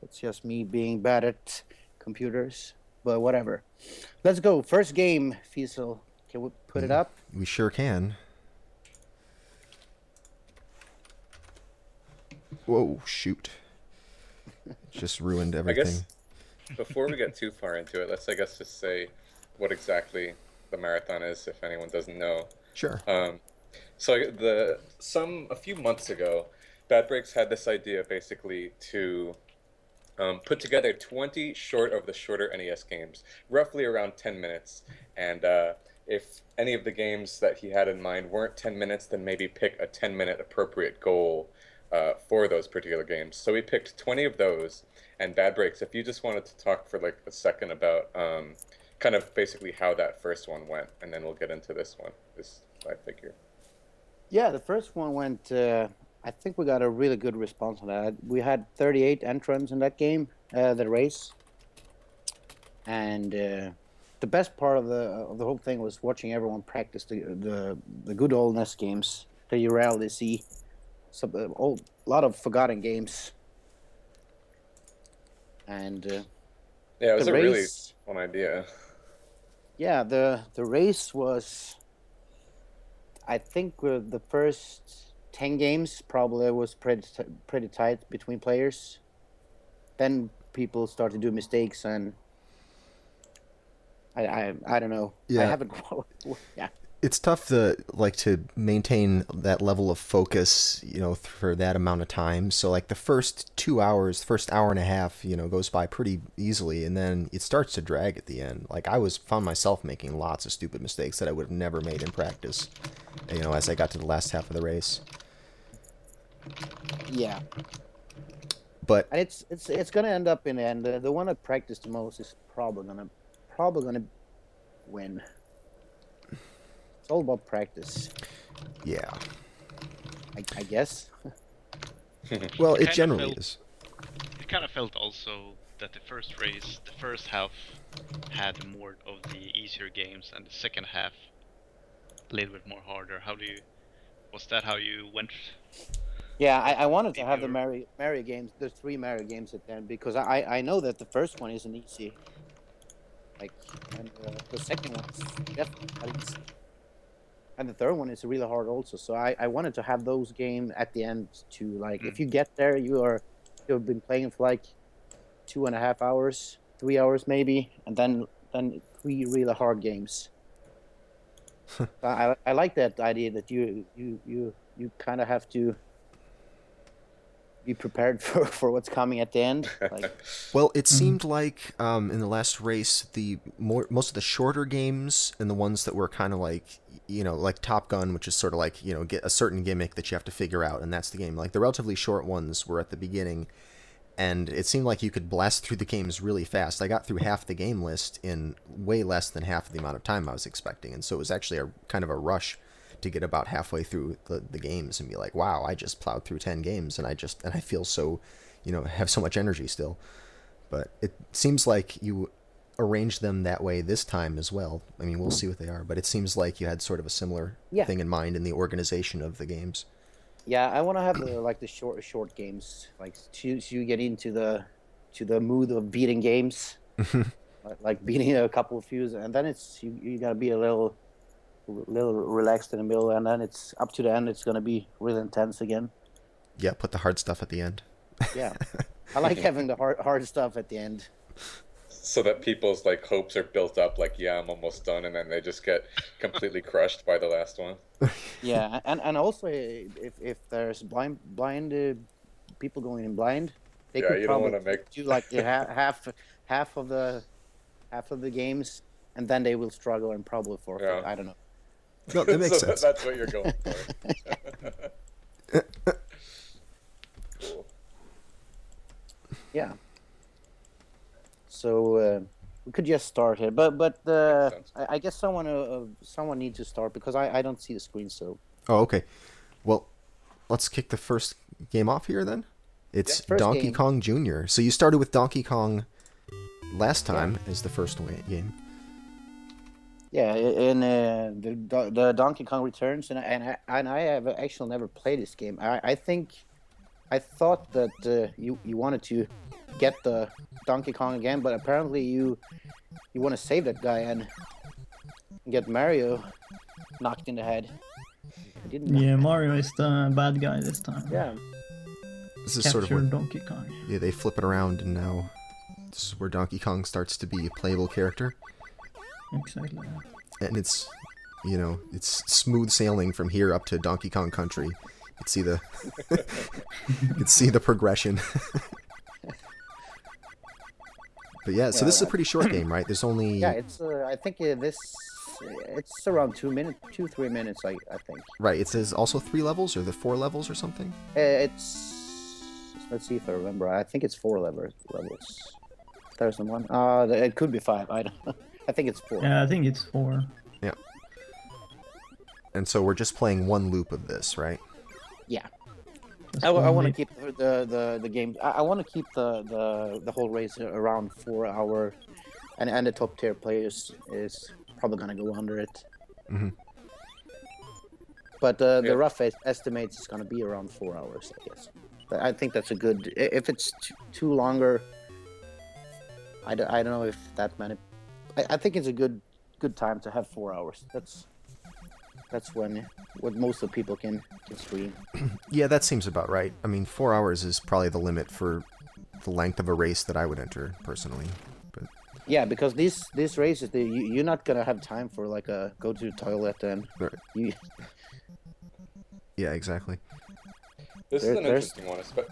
It's just me being bad at computers, but whatever. Let's go. First game, Fiesel. Can we put it up? We sure can. Whoa, shoot. Just ruined I everything. guess before we get too far into it, let's I guess just say what exactly the marathon is, if anyone doesn't know. Sure. Um, a few months ago, Bad Breaks had this idea basically to put together 20 short of the shorter NES games, roughly around 10 minutes. And if any of the games that he had in mind weren't 10 minutes, then maybe pick a 10-minute appropriate goal for those particular games. So we picked 20 of those. And Bad Breaks, if you just wanted to talk for like a second about kind of basically how that first one went, and then we'll get into this one, this I figure. Yeah, the first one went. I think we got a really good response on that. We had 38 entrants in that game, the race, and the best part of the whole thing was watching everyone practice the good old NES games that you rarely see. Some old, lot of forgotten games, and Yeah, it the was a really race. fun idea. Yeah, the race was. I think the first 10 games probably was pretty tight between players. Then people start to do mistakes, and I don't know. I Yeah, haven't. Yeah, it's tough to maintain that level of focus, for that amount of time. So like the first 2 hours, first hour and a half, goes by pretty easily, and then it starts to drag at the end. Like I was found myself making lots of stupid mistakes that I would have never made in practice. As I got to the last half of the race. yeah, But and it's gonna end up in the end. The one that practiced the most is probably gonna win. It's all about practice, yeah, I guess. well, It it kind of generally felt is. it kind of felt also that the first race, the first half had more of the easier games, and the second half a little bit more harder. Was that how you went? Yeah, I Like wanted to did have the your Mario games, the three Mario games at the end, because I know that the first one isn't easy, like, and the second one is definitely not easy, and the third one is really hard also. So I wanted to have those games at the end to, like, if mm, you get there, you've been playing for like 2.5 hours, 3 hours maybe, and then three really hard games. So I like that idea that you kind of have to be prepared for what's coming at the end, like. Well, it seemed like in the last race, most of the shorter games and the ones that were kind of like like Top Gun, which is sort of like get a certain gimmick that you have to figure out, and that's the game. Like the relatively short ones were at the beginning, and it seemed like you could blast through the games really fast. I got through half the game list in way less than half of the amount of time I was expecting, and so it was actually a kind of a rush to get about halfway through the games and be like, wow, I just plowed through 10 games, and I feel so, have so much energy still. But it seems like you arranged them that way this time as well. I mean, we'll see what they are, but it seems like you had sort of a similar Yeah, thing in mind in the organization of the games. yeah, I want to have the short games, like, so you get into the mood of beating games, like beating a couple of fuse, and then it's you gotta be a little relaxed in the middle, and then it's up to the end. It's gonna be really intense again. Yeah, put the hard stuff at the end. Yeah, I like having the hard stuff at the end. So that people's like hopes are built up, like, yeah, I'm almost done, and then they just get completely crushed by the last one. Yeah, and also, if there's blind people going in blind, they Yeah, could you don't want probably to make. do like the half of the games, and then they will struggle and probably forfeit. Yeah. I don't know. No, that makes So sense. that's what you're going for. Cool. Yeah. So we could just start here, but Makes sense. I guess someone needs to start because I don't see the screen. So Oh, okay. Well, let's kick the first game off here then. Yeah. It's first Donkey game, Kong Jr. So you started with Donkey Kong last yeah, time as the first game. yeah, in the Donkey Kong Returns, and I have actually never played this game. I think I thought that you wanted to get the Donkey Kong again, but apparently you want to save that guy and get Mario knocked in the head. I didn't. Yeah, Mario is the bad guy this time. Yeah. This is Capture sort of where Donkey Kong. yeah, they flip it around, and now this is where Donkey Kong starts to be a playable character. Exactly. And it's, you know, it's smooth sailing from here up to Donkey Kong Country. You can see the, you can see the progression. But yeah, so this is a pretty short game, right? There's only Yeah, it's. I think it's around 2 minutes, 2-3 minutes. I think. right. It says also 3 levels, or the 4 levels, or something. It's. Let's see if I remember. I think it's 4 levels. There's one. It could be 5. I don't. I think it's 4. Yeah, I think it's 4. Yeah. And so we're just playing one loop of this, right? Yeah. That's I want to probably- keep the game. I want to keep the whole race around 4 hour, and the top tier players is probably gonna go under it. Mhm. But Yeah. the rough estimates is gonna be around 4 hours, I guess. But I think that's a good. If it's too longer, I don't know if that many. I think it's a good time to have 4 hours. That's when what most of the people can stream. Yeah, that seems about right. I mean, 4 hours is probably the limit for the length of a race that I would enter personally. But Yeah, because these races, you're not gonna have time for like a go to the toilet and Right. you. yeah, exactly. This is an There's- interesting one,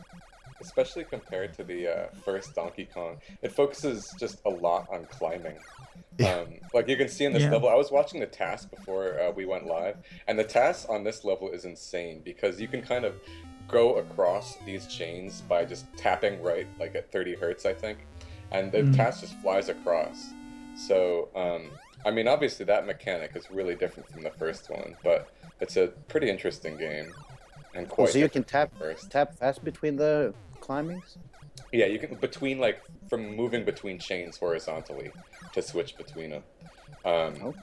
especially compared to the first Donkey Kong. It focuses just a lot on climbing. Yeah. Like you can see in this Yeah. level, I was watching the task before we went live, and the task on this level is insane because you can kind of go across these chains by just tapping right, like at 30 hertz, I think, and the task just flies across. So, I mean, obviously that mechanic is really different from the first one, but it's a pretty interesting game. And quite So you can different tap from the first. fast between the climbings. Yeah, you can between like from moving between chains horizontally to switch between them. Oh.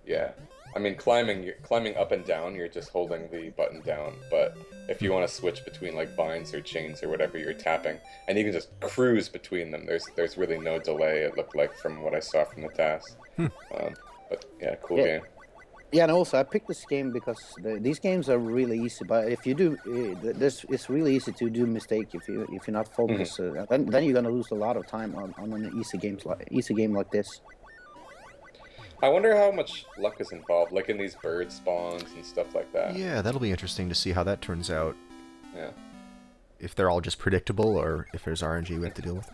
Yeah, I mean climbing up and down, you're just holding the button down. But if you want to switch between like vines or chains or whatever, you're tapping, and you can just cruise between them. There's really no delay. It looked like from what I saw from the task. But yeah, cool Yeah. game. Yeah, and also I picked this game because these games are really easy. But if you do, this it's really easy to do mistake if you're not focused. Then you're gonna lose a lot of time on an easy game like this. I wonder how much luck is involved, like in these bird spawns and stuff like that. Yeah, that'll be interesting to see how that turns out. Yeah. If they're all just predictable, or if there's RNG we have to deal with.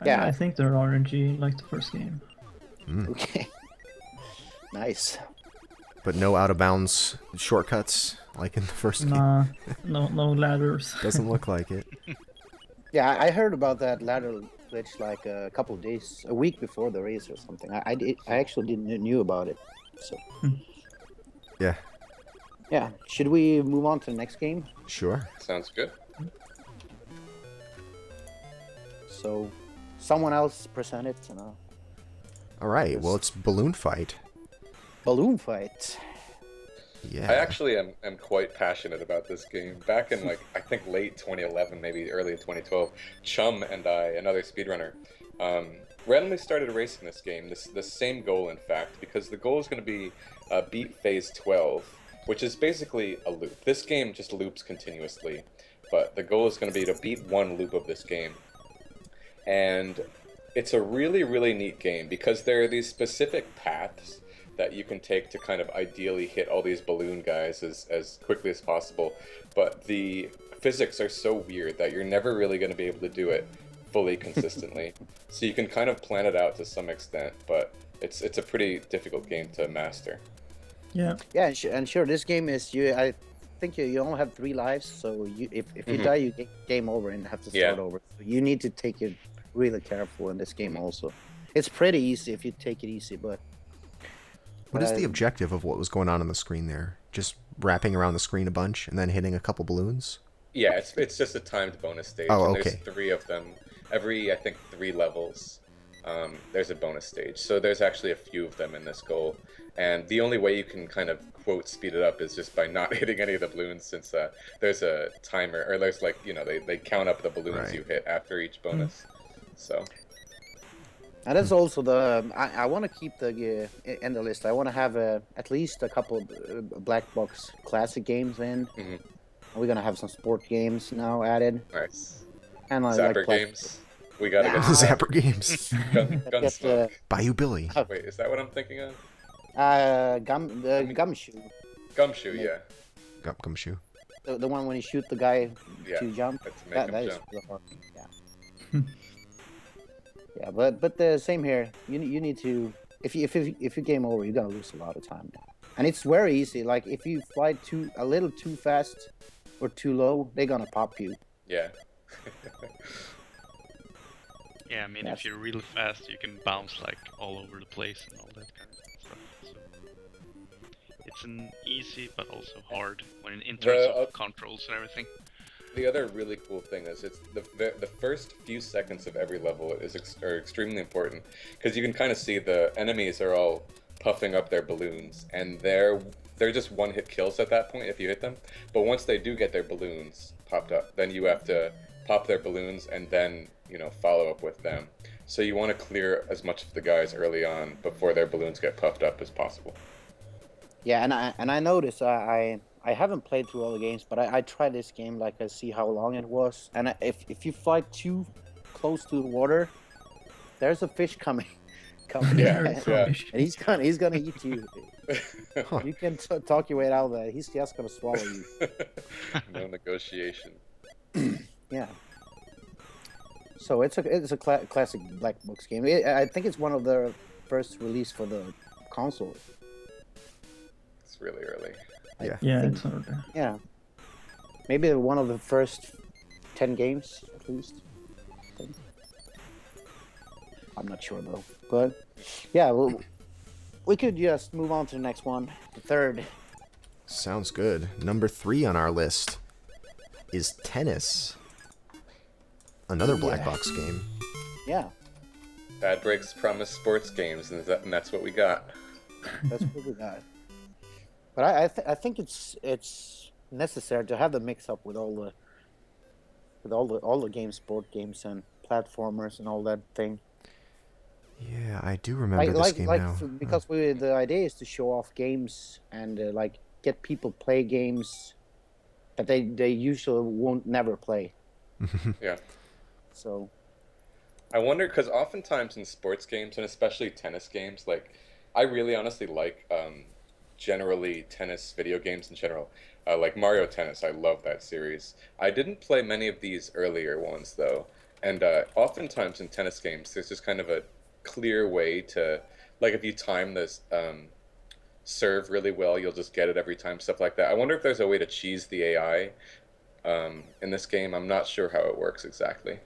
Yeah. I think they're RNG like the first game. Okay. Nice. But no out of bounds shortcuts like in the first game. Nah, no ladders. Doesn't look like it. Yeah, I heard about that ladder glitch like a couple of days, a week before the race or something. I actually didn't knew about it. So Yeah, yeah, should we move on to the next game? sure. Sounds good. So someone else present it. All right. Well, it's Balloon Fight. Balloon fight. Yeah. I actually am quite passionate about this game. Back in like I think late 2011, maybe early 2012, Chum and I, another speedrunner, randomly started racing this game. The same goal, in fact, because the goal is going to be beat phase 12, which is basically a loop. This game just loops continuously, but the goal is going to be to beat one loop of this game. And it's a really, really neat game because there are these specific paths that you can take to kind of ideally hit all these balloon guys as quickly as possible. But the physics are so weird that you're never really going to be able to do it fully consistently. So you can kind of plan it out to some extent, but it's a pretty difficult game to master. Yeah, Yeah, and sure, this game is you. I think you only have 3 lives, so if you die, you game over and have to start Yeah. over. So you need to take it really careful in this game. Also, it's pretty easy if you take it easy, but What is the Uh, objective of what was going on the screen there? Just wrapping around the screen a bunch and then hitting a couple balloons? Yeah, it's just a timed bonus stage. Oh, and okay. There's 3 of them. Every, I think, 3 levels. there's a bonus stage. So there's actually a few of them in this goal, and the only way you can kind of quote speed it up is just by not hitting any of the balloons, since there's a timer, or there's like, you know, they count up the balloons Right. you hit after each bonus. So And that's also the I want to keep the in the list. I want to have at least a couple of black box classic games in. Mhm. We're gonna have some sport games now added, nice. and Zapper like games. We gotta get Ah. Zapper games. Gunsmoke. Bayou Billy. Wait, is that what I'm thinking of? gumshoe, Gumshoe, yeah. Gumshoe. the one when you shoot the guy Yeah. to jump. That's make That him that is jump. really hard. Yeah. Yeah, but the same here. You need to if you game over, you're gonna lose a lot of time. And it's very easy. Like if you fly a little too fast or too low, they're gonna pop you. Yeah. Yeah, I mean, Yes. if you're really fast, you can bounce like all over the place and all that kind of stuff. So it's an easy but also hard when in terms of controls and everything. The other really cool thing is it's the first few seconds of every level are extremely important, because you can kind of see the enemies are all puffing up their balloons, and they're just one-hit kills at that point if you hit them. But once they do get their balloons popped up, then you have to pop their balloons and then, you know, follow up with them. So you want to clear as much of the guys early on before their balloons get puffed up as possible. Yeah, and I noticed I haven't played through all the games, but I tried this game like I see how long it was, and if you fly too close to the water, there's a fish coming. Yeah, and, yeah. and he's gonna eat you. You can talk your way out of that. He's just gonna swallow you. No negotiation. Yeah. So it's a classic black box game. I think it's one of the first release for the console. It's really early. Yeah. Yeah, think- it's hard. Yeah. Maybe one of the first 10 games, at least. I'm not sure, though. But, yeah, we could just move on to the next one. The third. Sounds good. Number 3 on our list is Tennis. Another black Yeah. box game. Yeah, Bad Breaks promised sports games, and that's what we got. that's what we got. But I think it's necessary to have the mix up with all the games, sport games, and platformers and all that thing. Yeah, I do remember this game now. Because the idea is to show off games and like get people play games that they usually won't never play. Yeah. So I wonder, because oftentimes in sports games, and especially tennis games, like, I really honestly like generally tennis video games in general. Like Mario Tennis, I love that series. I didn't play many of these earlier ones, though. And oftentimes in tennis games, there's just kind of a clear way to, like, if you time this serve really well, you'll just get it every time, stuff like that. I wonder if there's a way to cheese the AI in this game. I'm not sure how it works exactly.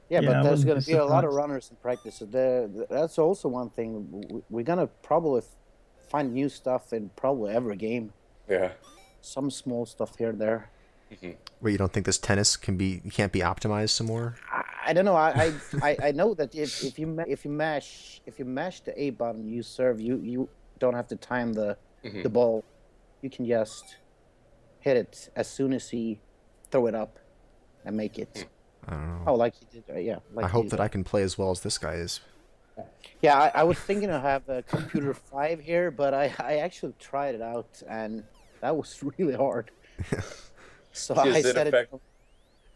yeah, Yeah, I but there's wouldn't going be to be a lot of surprised. runners in practice. So that's also one thing. We're going to probably find new stuff in probably every game. Yeah. Some small stuff here and there. Wait, you don't think this tennis can't be optimized some more? I don't know. I know that if you mash the A button, you serve. You don't have to time the ball. You can just hit it as soon as he throw it up and make it. I don't know. Oh, like he did. Yeah. Like I he hope did. that I can play as well as this guy is. Yeah, I was thinking to have a computer 5 here, but I actually tried it out and that was really hard. So I Does it set affect-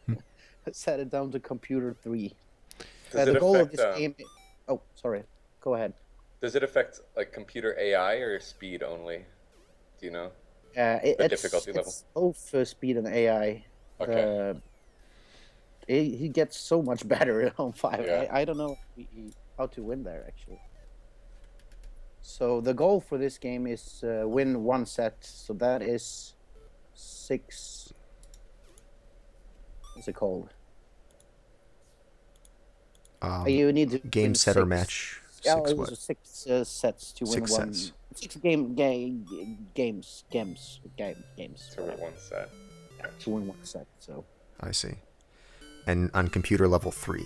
I set it down to computer 3. Does it The goal of affect, this game. Oh, sorry. Go ahead. Does it affect like computer AI or speed only? Do you know? It's difficulty level? It's both speed and AI. Okay. He gets so much better on 5. Yeah. I don't know how to win there actually. So the goal for this game is win 1 set. So that is 6. What's it called? You need to Game win set or 6. match. Yeah, Six it was what? 6 sets to win 6 one. sets. 6 games. To win one set. To win 1 set. So I see. And on computer level 3.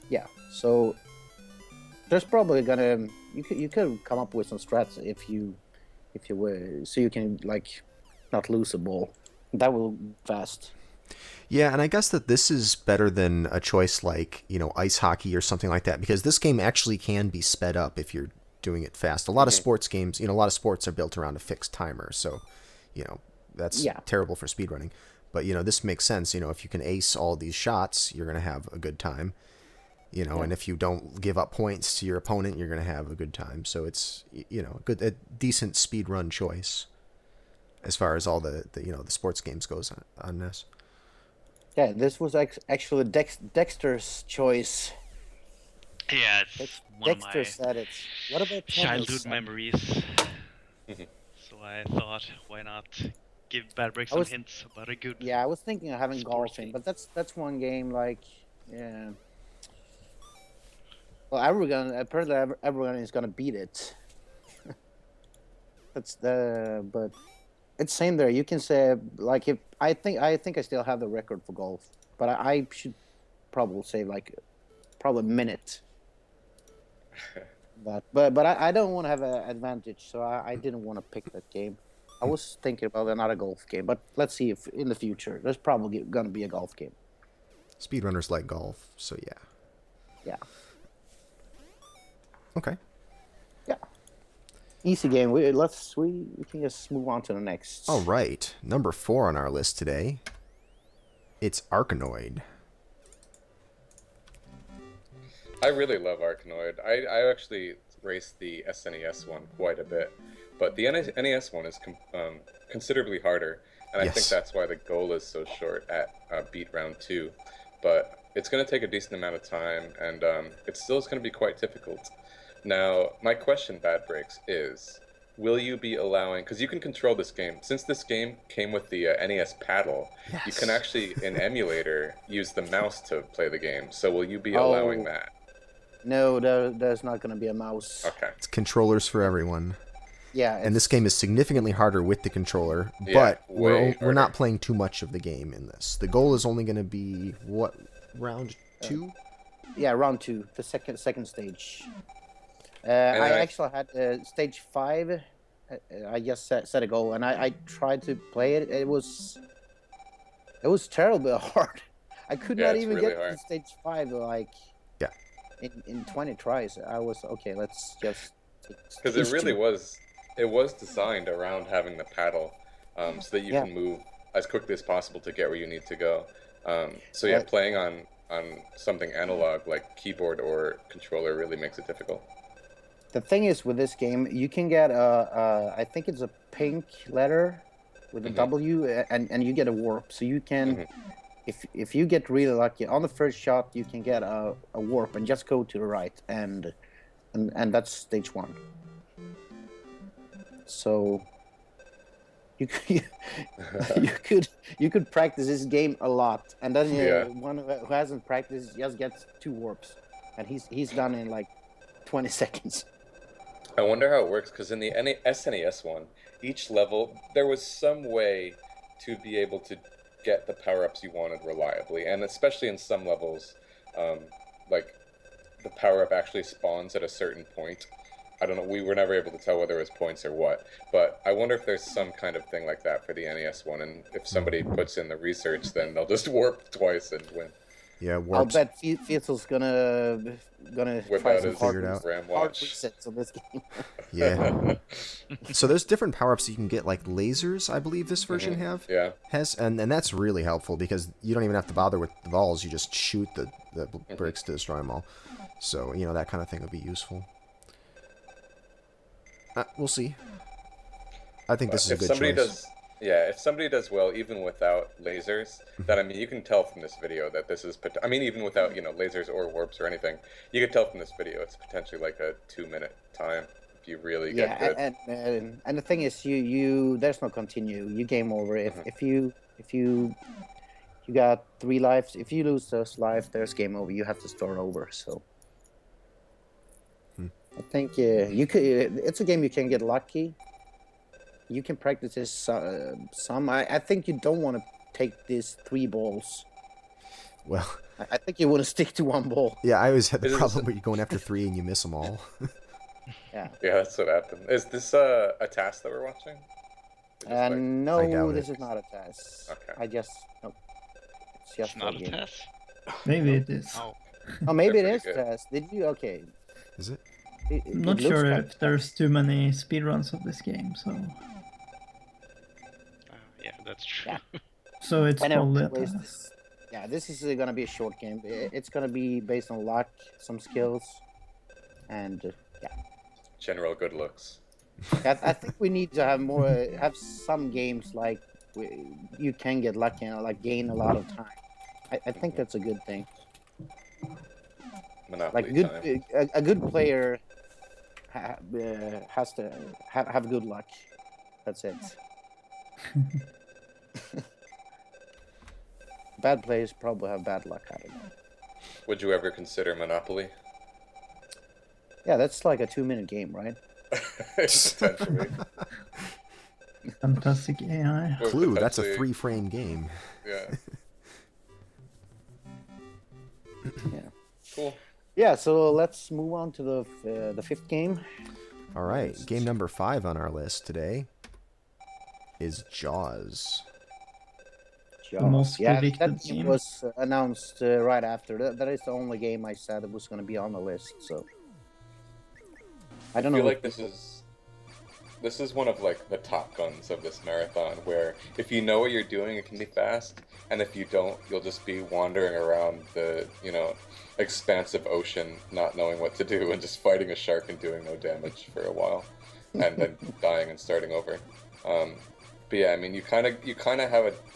Yeah. So there's probably gonna you could come up with some strats if you were so you can like not lose a ball. That will fast. Yeah, and I guess that this is better than a choice like, ice hockey or something like that, because this game actually can be sped up if you're doing it fast. A lot of sports games, a lot of sports are built around a fixed timer, so, that's Yeah. terrible for speedrunning. But, this makes sense. If you can ace all these shots, you're going to have a good time. And if you don't give up points to your opponent, you're going to have a good time. So it's, a decent speedrun choice as far as all the sports games goes on this. Yeah, this was actually Dexter's choice. Yeah, it's one of Dexter my said it. What about childhood Thomas? memories. So I thought, why not give Bad Break I some was- hints about a good. Yeah, I was thinking of having Sports golfing, game. but that's one game like yeah. Well, everyone is gonna beat it. That's the but it's same there. You can say like if I think I still have the record for golf, but I should probably say like probably a minute. But I don't want to have an advantage, so I didn't want to pick that game. I was thinking about another golf game, but let's see if in the future there's probably gonna be a golf game. Speedrunners like golf, so yeah. Yeah. Okay. Yeah. Easy game. We can just move on to the next. All right. Number 4 on our list today. It's Arkanoid. I really love Arkanoid. I actually raced the SNES one quite a bit, but the NES one is considerably harder, and I think Yes. that's why the goal is so short at beat round 2. But it's going to take a decent amount of time, and it still is going to be quite difficult. Now, my question, Bad Breaks, is will you be allowing, because you can control this game, since this game came with the NES paddle, you Yes. can actually, in emulator, use the mouse to play the game. So will you be Oh. allowing that? No, there's not gonna be a mouse. Okay. It's controllers for everyone. Yeah, And this game is significantly harder with the controller, Yeah, but way we're not harder. playing too much of the game in this. The goal is only going to be, what, round 2? yeah round 2, the second stage. I I- actually had stage 5. I just set a goal, and I tried to play it. It was terribly hard. I could Yeah, not it's even really get to hard. stage 5 like Yeah. in 20 tries. I was okay. Let's just Because it really was designed around having the paddle, so that you Yeah. can move as quickly as possible to get where you need to go. So yeah, Right. playing on something analog like keyboard or controller really makes it difficult. The thing is with this game, you can get I think it's a pink letter with a Mhm. W, and you get a warp. So you can, Mhm. if you get really lucky on the first shot, you can get a warp and just go to the right, and that's stage 1. So you could, you could practice this game a lot, and then Yeah. one who hasn't practiced just gets 2 warps, and he's done in like 20 seconds. I wonder how it works because in the SNES one, each level there was some way to be able to get the power-ups you wanted reliably, and especially in some levels, like the power-up actually spawns at a certain point. I don't know. We were never able to tell whether it was points or what, but I wonder if there's some kind of thing like that for the NES one, and if somebody puts in the research, then they'll just warp twice and win. Yeah, I'll warps. bet Fiesel's gonna Whip try out some his Figure it out. RAM hard watch. resets on this game. Yeah. So there's different power-ups you can get, like lasers, I believe this version Yeah. has, and that's really helpful because you don't even have to bother with the balls. You just shoot the bricks to destroy them all. So, that kind of thing would be useful. We'll see. I think this is a If good somebody choice. if somebody does well even without lasers, then I mean you can tell from this video that this is even without lasers or warps or anything, you can tell from this video it's potentially like a 2-minute time if you really get Yeah, good. and the thing is, you there's no continue. You game over. If you got 3 lives, if you lose those lives, there's game over. You have to start over. So I think you could. It's a game you can get lucky. You can practice this some. I think you don't want to take these 3 balls. Well, I think you want to stick to one ball. Yeah, I always had the Is this- problem where you're going after 3 and you miss them all. Yeah. Yeah, that's what happened. Is this a task that we're watching? Or just, like- I No, doubt this it. is not a test. Okay. I just no. It's just It's not for a game. test. Maybe it is. Oh, Oh, maybe it They're is pretty good. test. Did you? Okay. Is it? I'm not looks sure kind if there's too many speedruns of this game, so yeah, that's true. Yeah. so it's I know. probably a anyways, test. this- yeah, this is gonna be a short game. It's gonna be based on luck, some skills, and yeah. General good looks. I think we need to have more, have some games like you can get lucky and like gain a lot of time. I think that's a good thing. Monopoly Like good, time. a good player has to have good luck. That's it. Bad players probably have bad luck. I don't know. Would you ever consider Monopoly? Yeah, that's like a 2-minute game, right? Potentially. Fantastic AI. Or Clue, that's a potentially- 3-frame game. Yeah. Yeah. Cool. Yeah. So let's move on to the fifth game. All right, game number 5 on our list today is Jaws. most yeah, predicted that game. was announced right after. That is the only game I said it was going to be on the list. So I don't I know. feel like this is one of like the top guns of this marathon, where if you know what you're doing, it can be fast, and if you don't, you'll just be wandering around the expansive ocean, not knowing what to do, and just fighting a shark and doing no damage for a while, and then dying and starting over. But yeah, I mean, you kind of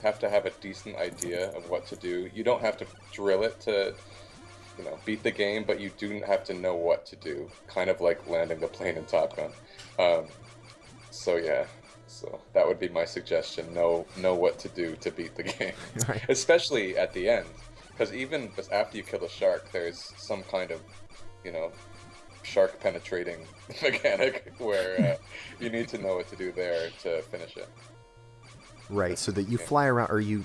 have to have a decent idea of what to do. You don't have to drill it to beat the game, but you do have to know what to do, kind of like landing the plane in Top Gun. So yeah, so that would be my suggestion. Know what to do to beat the game, Right. especially at the end, because even after you kill a shark, there's some kind of shark penetrating mechanic where you need to know what to do there to finish it. Right, so that you fly around, or you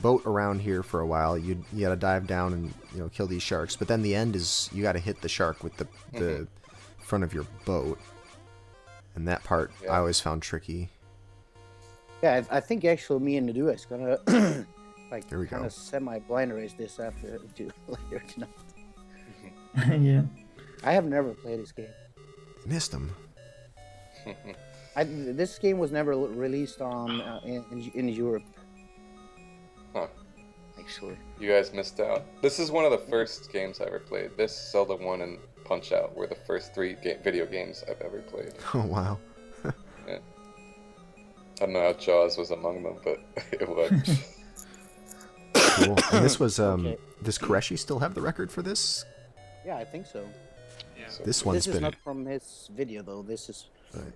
boat around here for a while. You gotta dive down and kill these sharks. But then the end is you gotta hit the shark with the front of your boat, and that part Yeah. I always found tricky. Yeah, I think actually me and Nadu is gonna like There we kind go. of semi-blind race this after later tonight. Yeah. I have never played this game. Missed them. This game was never released on in Europe. Huh. Actually, You guys missed out. This is one of the first games I ever played. This, Zelda 1, and Punch Out were the first 3 video games I've ever played. Oh wow. I don't know how Jaws was among them, but it was. Cool. And this was Okay. does Koreshi still have the record for this? yeah, I think so. Yeah. This one's This is been not from his video though. This is Right.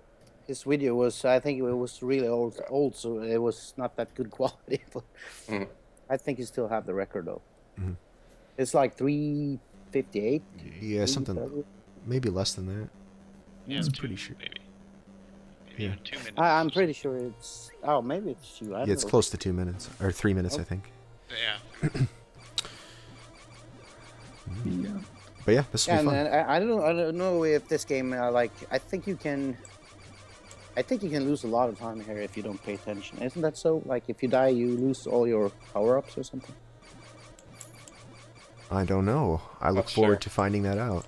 his video was. I think it was really old, so it was not that good quality. But Mhm. I think he still have the record though. Mhm. It's like 358. yeah, something 330. maybe less than that. Yeah, I'm two, pretty sure. Maybe Yeah. even 2 minutes. I'm pretty sure it's. Oh, maybe it's you. I don't Yeah, it's know. close to 2 minutes or 3 minutes, I think. Yeah. Yeah. But yeah, this will Yeah, be and fun. I don't know if this game like I think you can lose a lot of time here if you don't pay attention. Isn't that so? Like if you die, you lose all your power-ups or something. I don't know. I look Not forward sure. to finding that out.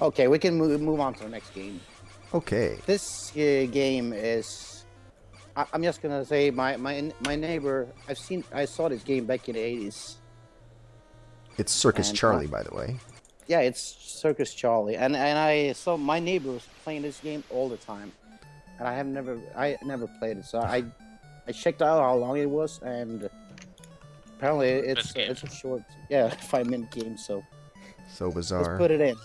Okay, we can move on to the next game. Okay. This game is. I'm just gonna say my neighbor. I saw this game back in the 80s. It's Circus And, Charlie, by the way. Yeah, it's Circus Charlie, and I saw my neighbor was playing this game all the time, and I never played it. So I checked out how long it was, and apparently Best game. it's a short 5-minute game. So So let's bizarre. put it in.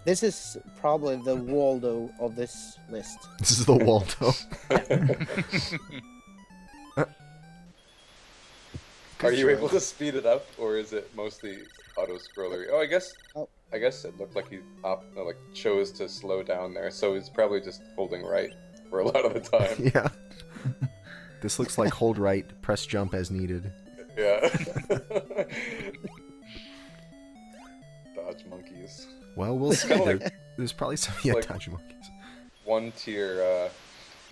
This is probably the Waldo of this list. This is the Waldo. Are you able to speed it up, or is it mostly auto-scrollery? Oh, I guess it looked like he chose to slow down there, so he's probably just holding right for a lot of the time. Yeah. This looks like hold right, press jump as needed. Yeah. Dodge Monkeys. Well, we'll see. kinda like- There's probably some like- Dodge Monkeys. 1 tier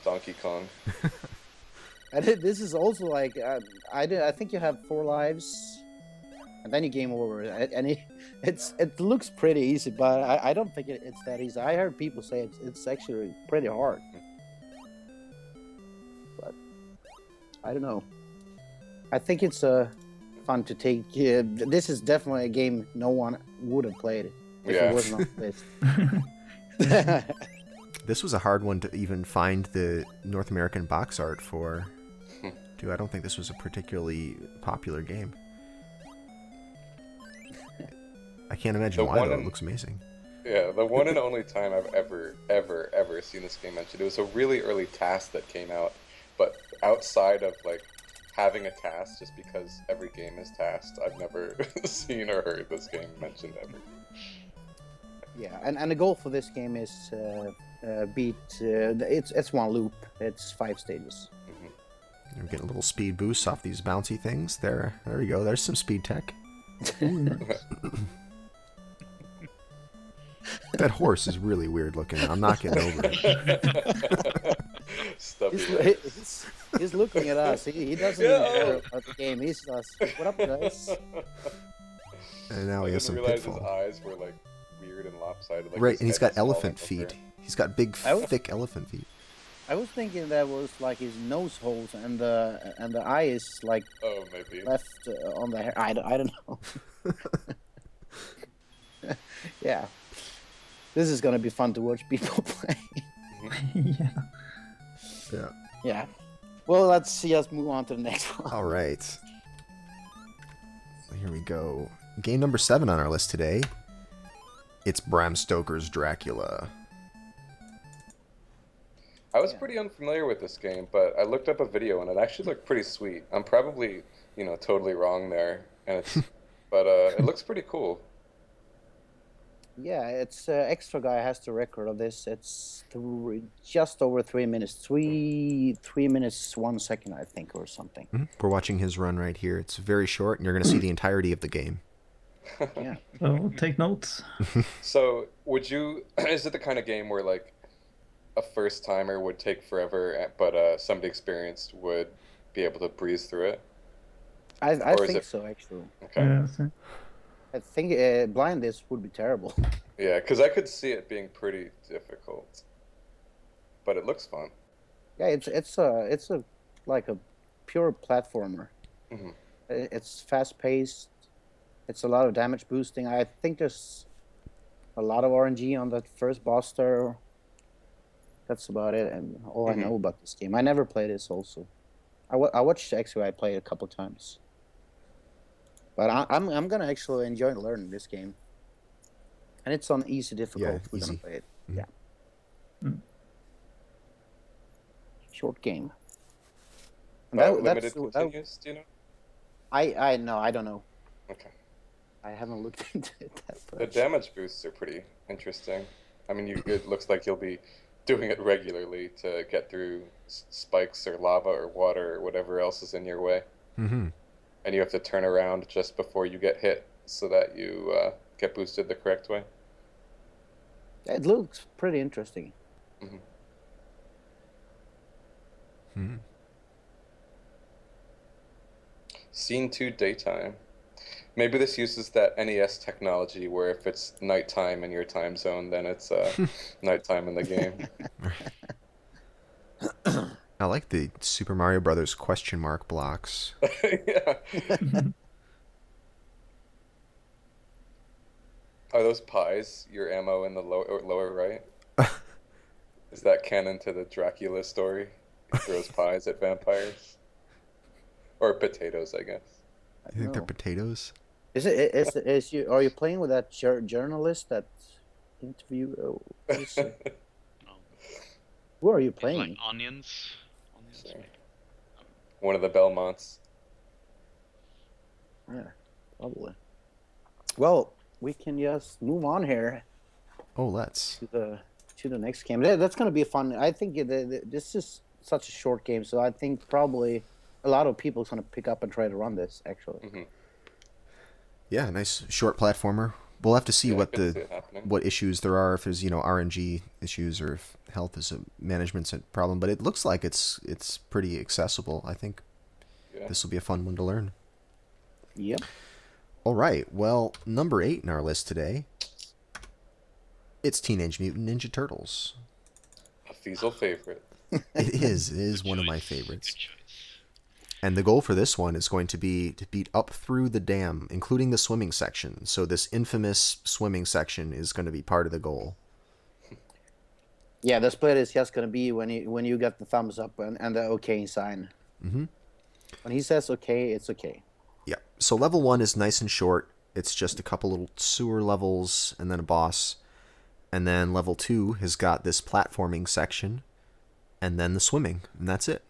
Donkey Kong. And this is also like I think you have 4 lives, and then you game over. And it looks pretty easy, but I don't think it's that easy. I heard people say it's actually pretty hard, but I don't know. I think it's fun to take. This is definitely a game no one would have played if Yeah. it wasn't on this list. This was a hard one to even find the North American box art for. Too. I don't think this was a particularly popular game. I can't imagine The why one though. in- It looks amazing. Yeah, the one and only time I've ever seen this game mentioned. It was a really early task that came out, but outside of like having a task, just because every game is tasked, I've never seen or heard this game mentioned ever. Yeah, and the goal for this game is beat. It's one loop. It's 5 stages. You're getting a little speed boost off these bouncy things. There we go. There's some speed tech. Ooh, nice. That horse is really weird looking. I'm not getting over it. Stubby He's, legs. he's looking at us. He doesn't Yeah. even care about the game. He's us. What up, guys? And now I he has some didn't realize his pitfall. eyes were like weird and lopsided. Like Right, his and he's head got was falling elephant over. feet. He's got big, I was- thick elephant feet. I was thinking that was like his nose holes, and the eye is like Oh, maybe. left on the hair. I don't know. Yeah, this is gonna be fun to watch people play. Yeah. Yeah. Yeah. Well, let's just move on to the next one. All right. Here we go. Game number 7 on our list today. It's Bram Stoker's Dracula. I was Yeah. pretty unfamiliar with this game, but I looked up a video and it actually looked pretty sweet. I'm probably, totally wrong there, and it's, but it looks pretty cool. Yeah, it's extra guy has the record of this. It's just over 3 minutes, 3 minutes 1 second, I think, or something. We're watching his run right here. It's very short, and you're going to see the entirety of the game. Yeah. So take notes. So, is it the kind of game where like a first timer would take forever, but somebody experienced would be able to breeze through it? I Or is think it- so, actually. Okay. Yeah, so- I think blind would be terrible. Yeah, because I could see it being pretty difficult, but it looks fun. Yeah, it's a like a pure platformer. Mhm. It's fast paced. It's a lot of damage boosting. I think there's a lot of RNG on that first boss there. That's about it, and all I Mhm. know about this game. I never played this. Also, I watched XY play it a couple times, but I'm gonna actually enjoy learning this game, and it's on easy difficult. Yeah, We're easy. gonna play it. Mhm. Yeah. Mm. Short game. And Limited that- continues, do you know? I know. I don't know. Okay. I haven't looked into it that The much. damage boosts are pretty interesting. I mean, it looks like you'll be doing it regularly to get through spikes or lava or water or whatever else is in your way. Mm-hmm. And you have to turn around just before you get hit so that you get boosted the correct way. It looks pretty interesting. Mm-hmm. Scene 2 daytime. Maybe this uses that NES technology where if it's nighttime in your time zone, then it's nighttime in the game. I like the Super Mario Brothers question mark blocks. Yeah. Are those pies your ammo in the lower right? Is that canon to the Dracula story? He throws pies at vampires? Or potatoes, I guess. I You think they're don't know. potatoes? Is you? Are you playing with that journalist that interview? No. Who are you It's playing? like onions. Sorry. Maybe. One of the Belmonts. Yeah, probably. Well, we can just move on here Oh, let's. to the next game. That's going to be fun. I think this is such a short game, so I think probably a lot of people are going to pick up and try to run this. Actually, Mhm. Yeah, nice short platformer We'll have to see Yeah, I what could see it happening. what issues there are, if there's RNG issues or if health is a management's a problem. But it looks like it's pretty accessible. I think Yeah. this will be a fun one to learn. Yep. All right. Well, number 8 in our list today. It's Teenage Mutant Ninja Turtles. A Fiesel favorite. It is. It is Good one of my choice, favorites. Good choice. And the goal for this one is going to be to beat up through the dam, including the swimming section. So this infamous swimming section is going to be part of the goal. Yeah, the split is just gonna be when you get the thumbs up and the okay sign. Mm-hmm. When he says okay, it's okay. Yeah. So level 1 is nice and short. It's just a couple little sewer levels and then a boss. And then level 2 has got this platforming section and then the swimming, and that's it.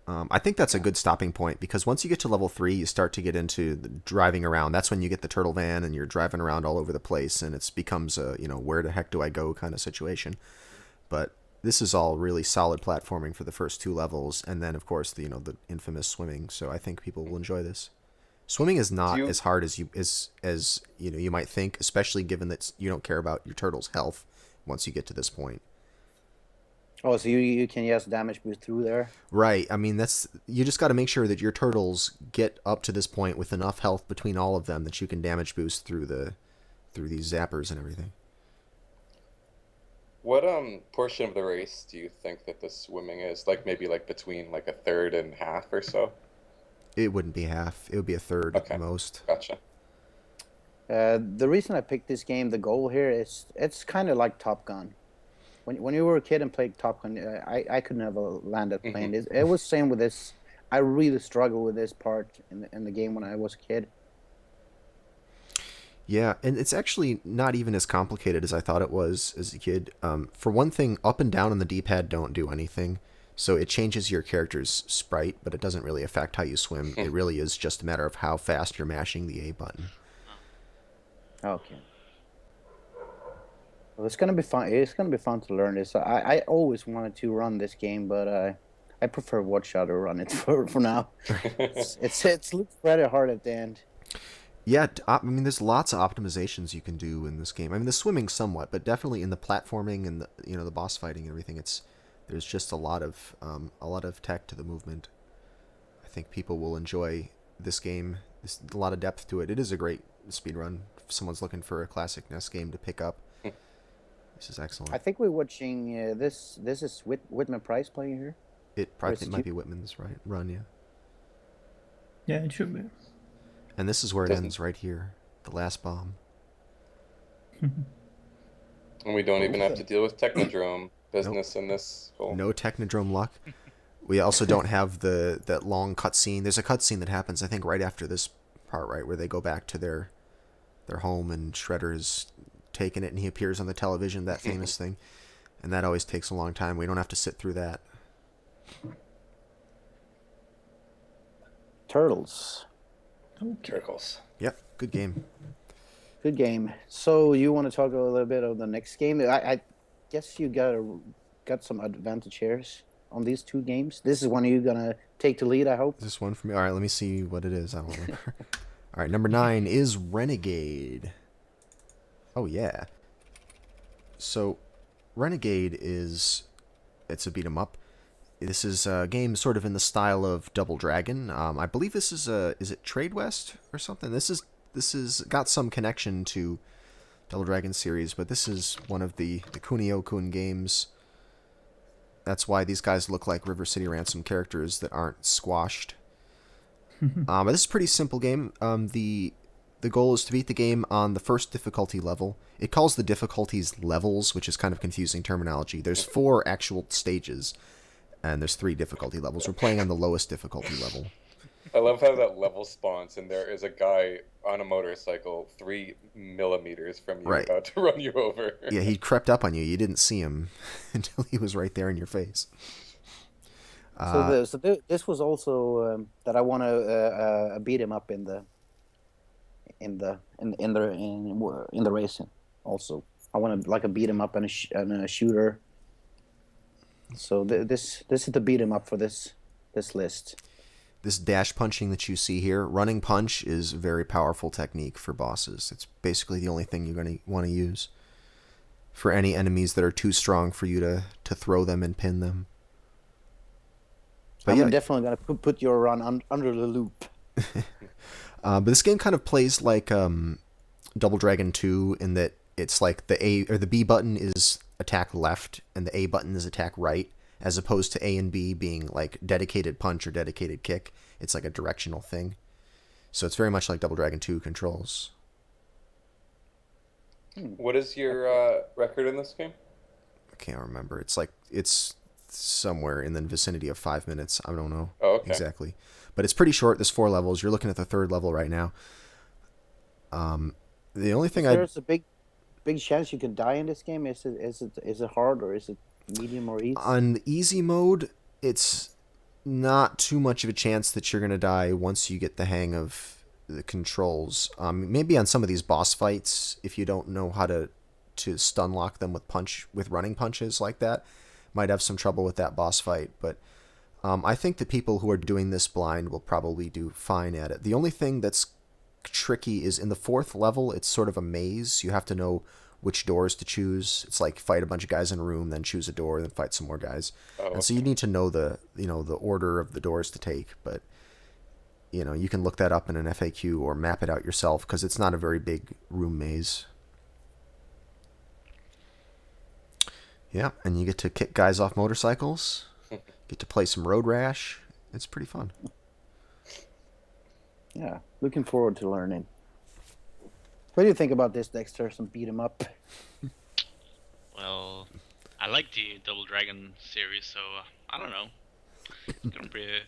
I think that's a good stopping point, because once you get to level 3, you start to get into the driving around. That's when you get the turtle van and you're driving around all over the place, and it becomes a, where the heck do I go kind of situation. But this is all really solid platforming for the first 2 levels, and then of course the infamous swimming. So I think people will enjoy this. Swimming is not as hard as you might think, especially given that you don't care about your turtle's health once you get to this point. Oh, so you can just damage boost through there. Right. I mean, you just got to make sure that your turtles get up to this point with enough health between all of them that you can damage boost through these zappers and everything. What portion of the race do you think that the swimming is? Like maybe like between like a third and half or so? It wouldn't be half. It would be a third at Okay. most. Gotcha. The reason I picked this game, the goal here is it's kind of like Top Gun. When you were a kid and played Top Gun, I could never land that plane. Mm-hmm. It was same with this. I really struggled with this part in the game when I was a kid. Yeah, and it's actually not even as complicated as I thought it was as a kid. For one thing, up and down on the D-pad don't do anything. So it changes your character's sprite, but it doesn't really affect how you swim. It really is just a matter of how fast you're mashing the A button. Okay. Well, it's gonna be fun. It's gonna be fun to learn this. I always wanted to run this game, but I prefer Watch Out to run it for now. It looks pretty hard at the end. Yeah, I mean, there's lots of optimizations you can do in this game. I mean, the swimming somewhat, but definitely in the platforming and the boss fighting and everything, there's just a lot of tech to the movement. I think people will enjoy this game. There's a lot of depth to it. It is a great speed run if someone's looking for a classic NES game to pick up. This is excellent. I think we're watching this. This is Whitman Price playing here. It probably might be Whitman's run, yeah. Yeah, it should be. And this is where it ends, right here. The last bomb. And we don't even have to deal with Technodrome business in this goal. No Technodrome luck. We also don't have that long cutscene. There's a cutscene that happens, I think, right after this part, right, where they go back to their home and Shredder is taking it and he appears on the television, that famous thing. And that always takes a long time. We don't have to sit through that. Turtles. Turtles. Yep, good game. Good game. So you want to talk a little bit of the next game? I guess you got some advantage here on these 2 games. This is one you're gonna take the lead, I hope. Is this one for me? All right, let me see what it is. I don't remember. All right, number 9 is Renegade. Oh yeah. So, Renegade it's a beat 'em up. This is a game sort of in the style of Double Dragon. I believe this is it Trade West or something? This is got some connection to Double Dragon series, but this is one of the Kunio-kun games. That's why these guys look like River City Ransom characters that aren't squashed. But this is a pretty simple game. The goal is to beat the game on the first difficulty level. It calls the difficulties levels, which is kind of confusing terminology. There's 4 actual stages, and there's 3 difficulty levels. We're playing on the lowest difficulty level. I love how that level spawns and there is a guy on a motorcycle 3 millimeters from you Right. about to run you over. Yeah, he crept up on you. You didn't see him until he was right there in your face. This was also that I want to beat him up in the racing. Also, I want to beat him up in a shooter. So this is the beat him up for this list. this dash punching that you see here, running punch is a very powerful technique for bosses. It's basically the only thing you're going to want to use for any enemies that are too strong for you to throw them and pin them. But I'm yeah, definitely gonna put your run under the loop. but this game kind of plays like Double Dragon 2 in that it's like the A or the B button is attack left and the A button is attack right, as opposed to A and B being like dedicated punch or dedicated kick. It's like a directional thing. So it's very much like Double Dragon 2 controls. What is your record in this game? I can't remember. It's somewhere in the vicinity of 5 minutes. I don't know exactly. But it's pretty short. There's 4 levels. You're looking at the 3rd level right now. The only thing There's a big chance you can die in this game. Is it hard or is it medium or easy? on the easy mode, it's not too much of a chance that you're gonna die once you get the hang of the controls. Maybe on some of these boss fights, if you don't know how to stun lock them with running punches like that, might have some trouble with that boss fight. But I think the people who are doing this blind will probably do fine at it. The only thing that's tricky is in the 4th level, it's sort of a maze. You have to know which doors to choose. It's like fight a bunch of guys in a room, then choose a door, then fight some more guys. And so you need to know the order of the doors to take. But you can look that up in an FAQ or map it out yourself because it's not a very big room maze. Yeah, and you get to kick guys off motorcycles. Get to play some Road Rash. It's pretty fun. Yeah, looking forward to learning. What do you think about this, Dexter? Some beat 'em up. Well, I like the Double Dragon series, so I don't know. It's gonna be a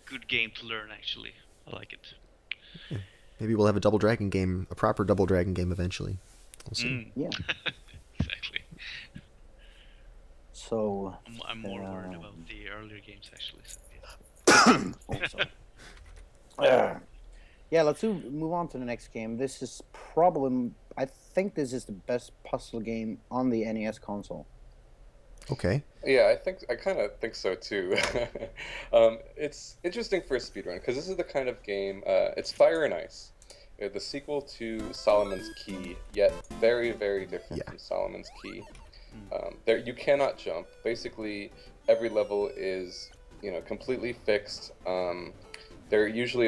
good game to learn, actually. I like it. Maybe we'll have a proper Double Dragon game eventually. We'll see. Yeah. Exactly. So. I'm more worried about the earlier games, actually. So, yeah. Also. Yeah, let's move on to the next game. This is probably, I think this is the best puzzle game on the NES console. Okay. Yeah, I kind of think so too. It's interesting for a speedrun because this is the kind of game. It's Fire and Ice, the sequel to Solomon's Key, yet very, very different from Solomon's Key. There you cannot jump. Basically, every level is completely fixed. There usually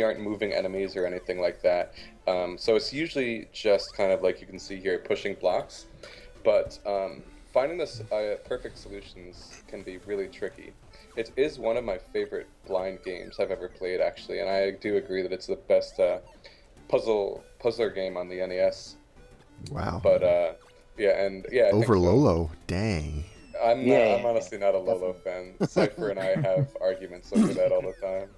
aren't moving enemies or anything like that. So it's usually just kind of like you can see here, pushing blocks. But finding this perfect solutions can be really tricky. It is one of my favorite blind games I've ever played, actually, and I do agree that it's the best puzzler game on the NES. Wow. But I over think so. Lolo, dang. I'm honestly not a Lolo fan. Cypher and I have arguments over that all the time.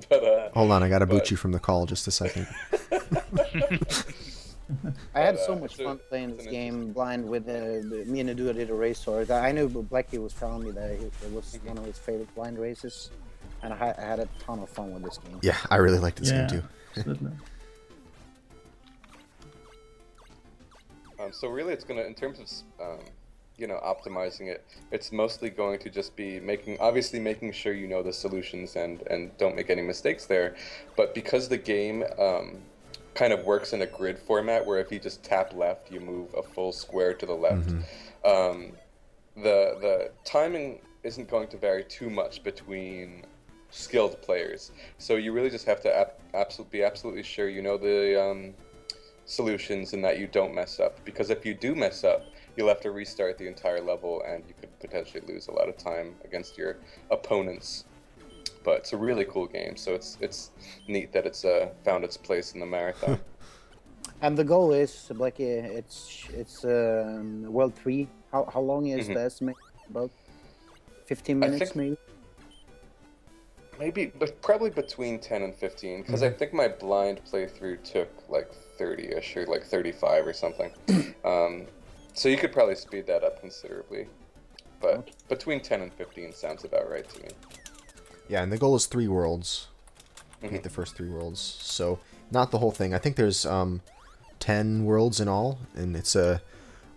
But hold on, I gotta boot you from the call just a second. I had so much fun playing this game blind with me and Adu did a race for it. I knew Blackie was telling me that it was one of his favorite blind races, and I had a ton of fun with this game. Yeah, I really liked this game too. Absolutely. So really, it's gonna, in terms of optimizing it, it's mostly going to just be making sure you know the solutions and don't make any mistakes there. But because the game kind of works in a grid format where if you just tap left, you move a full square to the left. The timing isn't going to vary too much between skilled players. So you really just have to be absolutely sure you know the solutions and that you don't mess up. Because if you do mess up, you'll have to restart the entire level and you could potentially lose a lot of time against your opponents. But it's a really cool game, so it's neat that it's found its place in the marathon. And the goal is, Blackie, it's World 3. How long is the estimate? About 15 minutes, maybe? Maybe, but probably between 10 and 15, because I think my blind playthrough took like 30-ish or like 35 or something. So you could probably speed that up considerably. But between 10 and 15 sounds about right to me. Yeah, and the goal is 3 worlds. Beat the first 3 worlds. So, not the whole thing. I think there's 10 worlds in all, and it's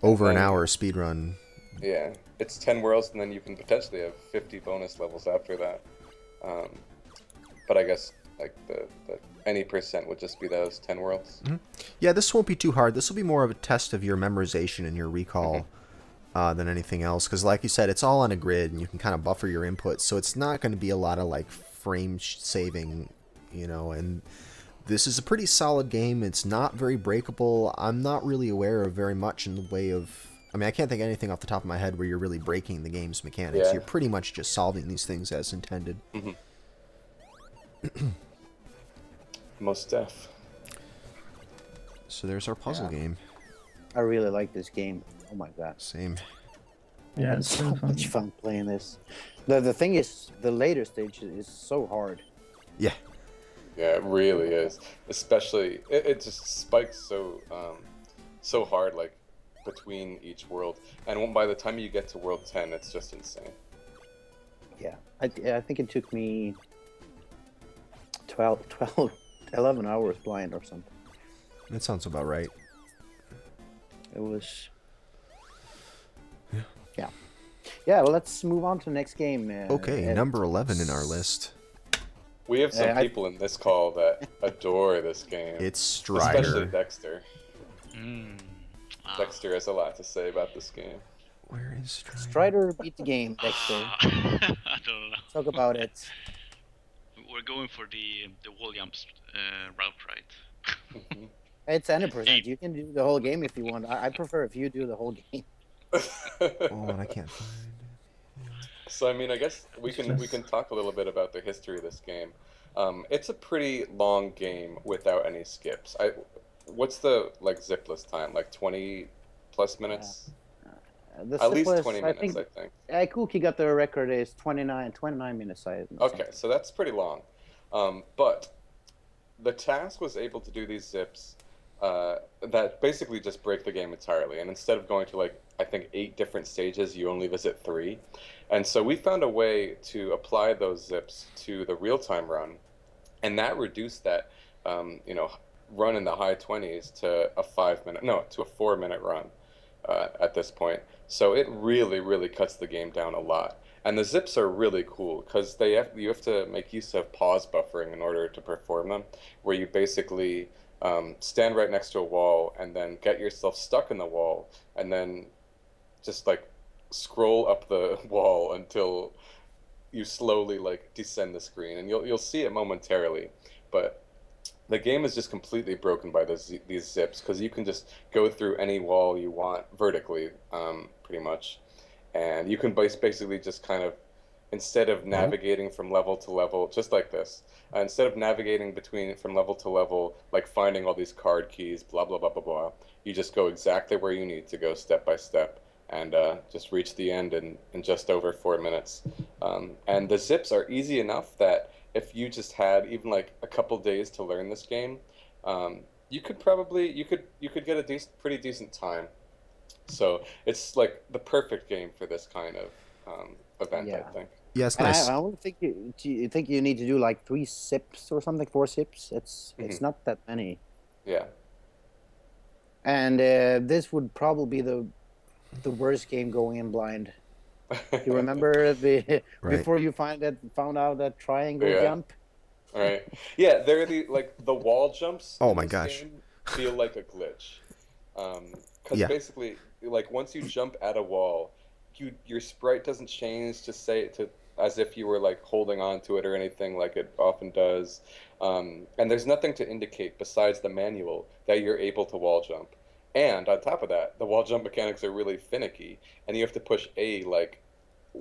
over an hour speedrun. Yeah, it's 10 worlds, and then you can potentially have 50 bonus levels after that. But I guess like the any percent would just be those 10 worlds. Yeah, this won't be too hard. This will be more of a test of your memorization and your recall than anything else. Because like you said, it's all on a grid, and you can kind of buffer your inputs. So it's not going to be a lot of like frame saving, you know. And this is a pretty solid game. It's not very breakable. I'm not really aware of very much in the way of... I mean, I can't think of anything off the top of my head where you're really breaking the game's mechanics. Yeah. You're pretty much just solving these things as intended. Most def. So there's our puzzle game. I really like this game. Oh my god. Same. Yeah, It's it's so really fun. much fun playing this. The thing is, the later stage is so hard. Yeah. Yeah, it really is. Especially, it just spikes so hard, like between each world. And by the time you get to World 10, it's just insane. Yeah, I think it took me 11 hours blind or something. That sounds about right. It was. Yeah. Well, let's move on to the next game. Okay, Ed. number 11 in our list. We have some I- people in this call that adore this game. It's Especially Strider. Dexter. Ah. Dexter has a lot to say about this game. Where is Strider? Strider beat the game, Dexter. I don't know. Talk about it. We're going for the wall jumps route, right? It's any percent. You can do the whole game if you want. I prefer if you do the whole game. Oh, and I can't find... So I mean, I guess we can talk a little bit about the history of this game. It's a pretty long game without any skips. What's the like zipless time? Like 20 plus minutes? The At least simplest, 20 I minutes, think. I think. Kuki got the record is 29 minutes. Okay, so that's pretty long. But the task was able to do these zips that basically just break the game entirely. And instead of going to like, I think 8 different stages, you only visit 3. And so we found a way to apply those zips to the real-time run. And that reduced that, run in the high 20s to a 4-minute run at this point. So it really, really cuts the game down a lot. And the zips are really cool because you have to make use of pause buffering in order to perform them, where you basically stand right next to a wall and then get yourself stuck in the wall and then just like scroll up the wall until you slowly like descend the screen, and you'll see it momentarily, but the game is just completely broken by these zips because you can just go through any wall you want vertically, pretty much, and you can basically just kind of, instead of navigating from level to level, just like this, instead of navigating from level to level, like finding all these card keys, blah blah blah blah blah, you just go exactly where you need to go, step by step, and just reach the end in just over 4 minutes. And the zips are easy enough that if you just had even like a couple days to learn this game, you could get a pretty decent time. So it's like the perfect game for this kind of event, Yeah. I think. Yeah, it's And nice. I don't think you think you need to do like 3 sips or something, 4 sips. It's not that many. Yeah. And this would probably be the worst game going in blind. You remember Right. before you found out that triangle Yeah. jump? Right. Yeah, they're the wall jumps. Oh in my this gosh. game feel like a glitch. Because Yeah. basically, like once you jump at a wall, your sprite doesn't change as if you were like holding on to it or anything like it often does. And there's nothing to indicate besides the manual that you're able to wall jump. And on top of that, the wall jump mechanics are really finicky, and you have to push A like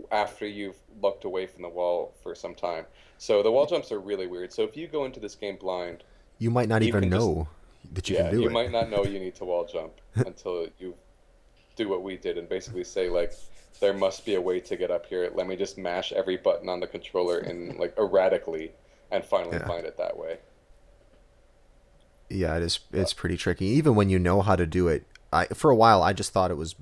after you've looked away from the wall for some time. So the wall jumps are really weird. So if you go into this game blind, You might not you even can just- know that you yeah, can do you it. might not know you need to wall jump until you do what we did and basically say like, there must be a way to get up here. Let me just mash every button on the controller in like erratically and finally Yeah. find it that way. Yeah, it's pretty tricky. Even when you know how to do it, for a while I just thought it was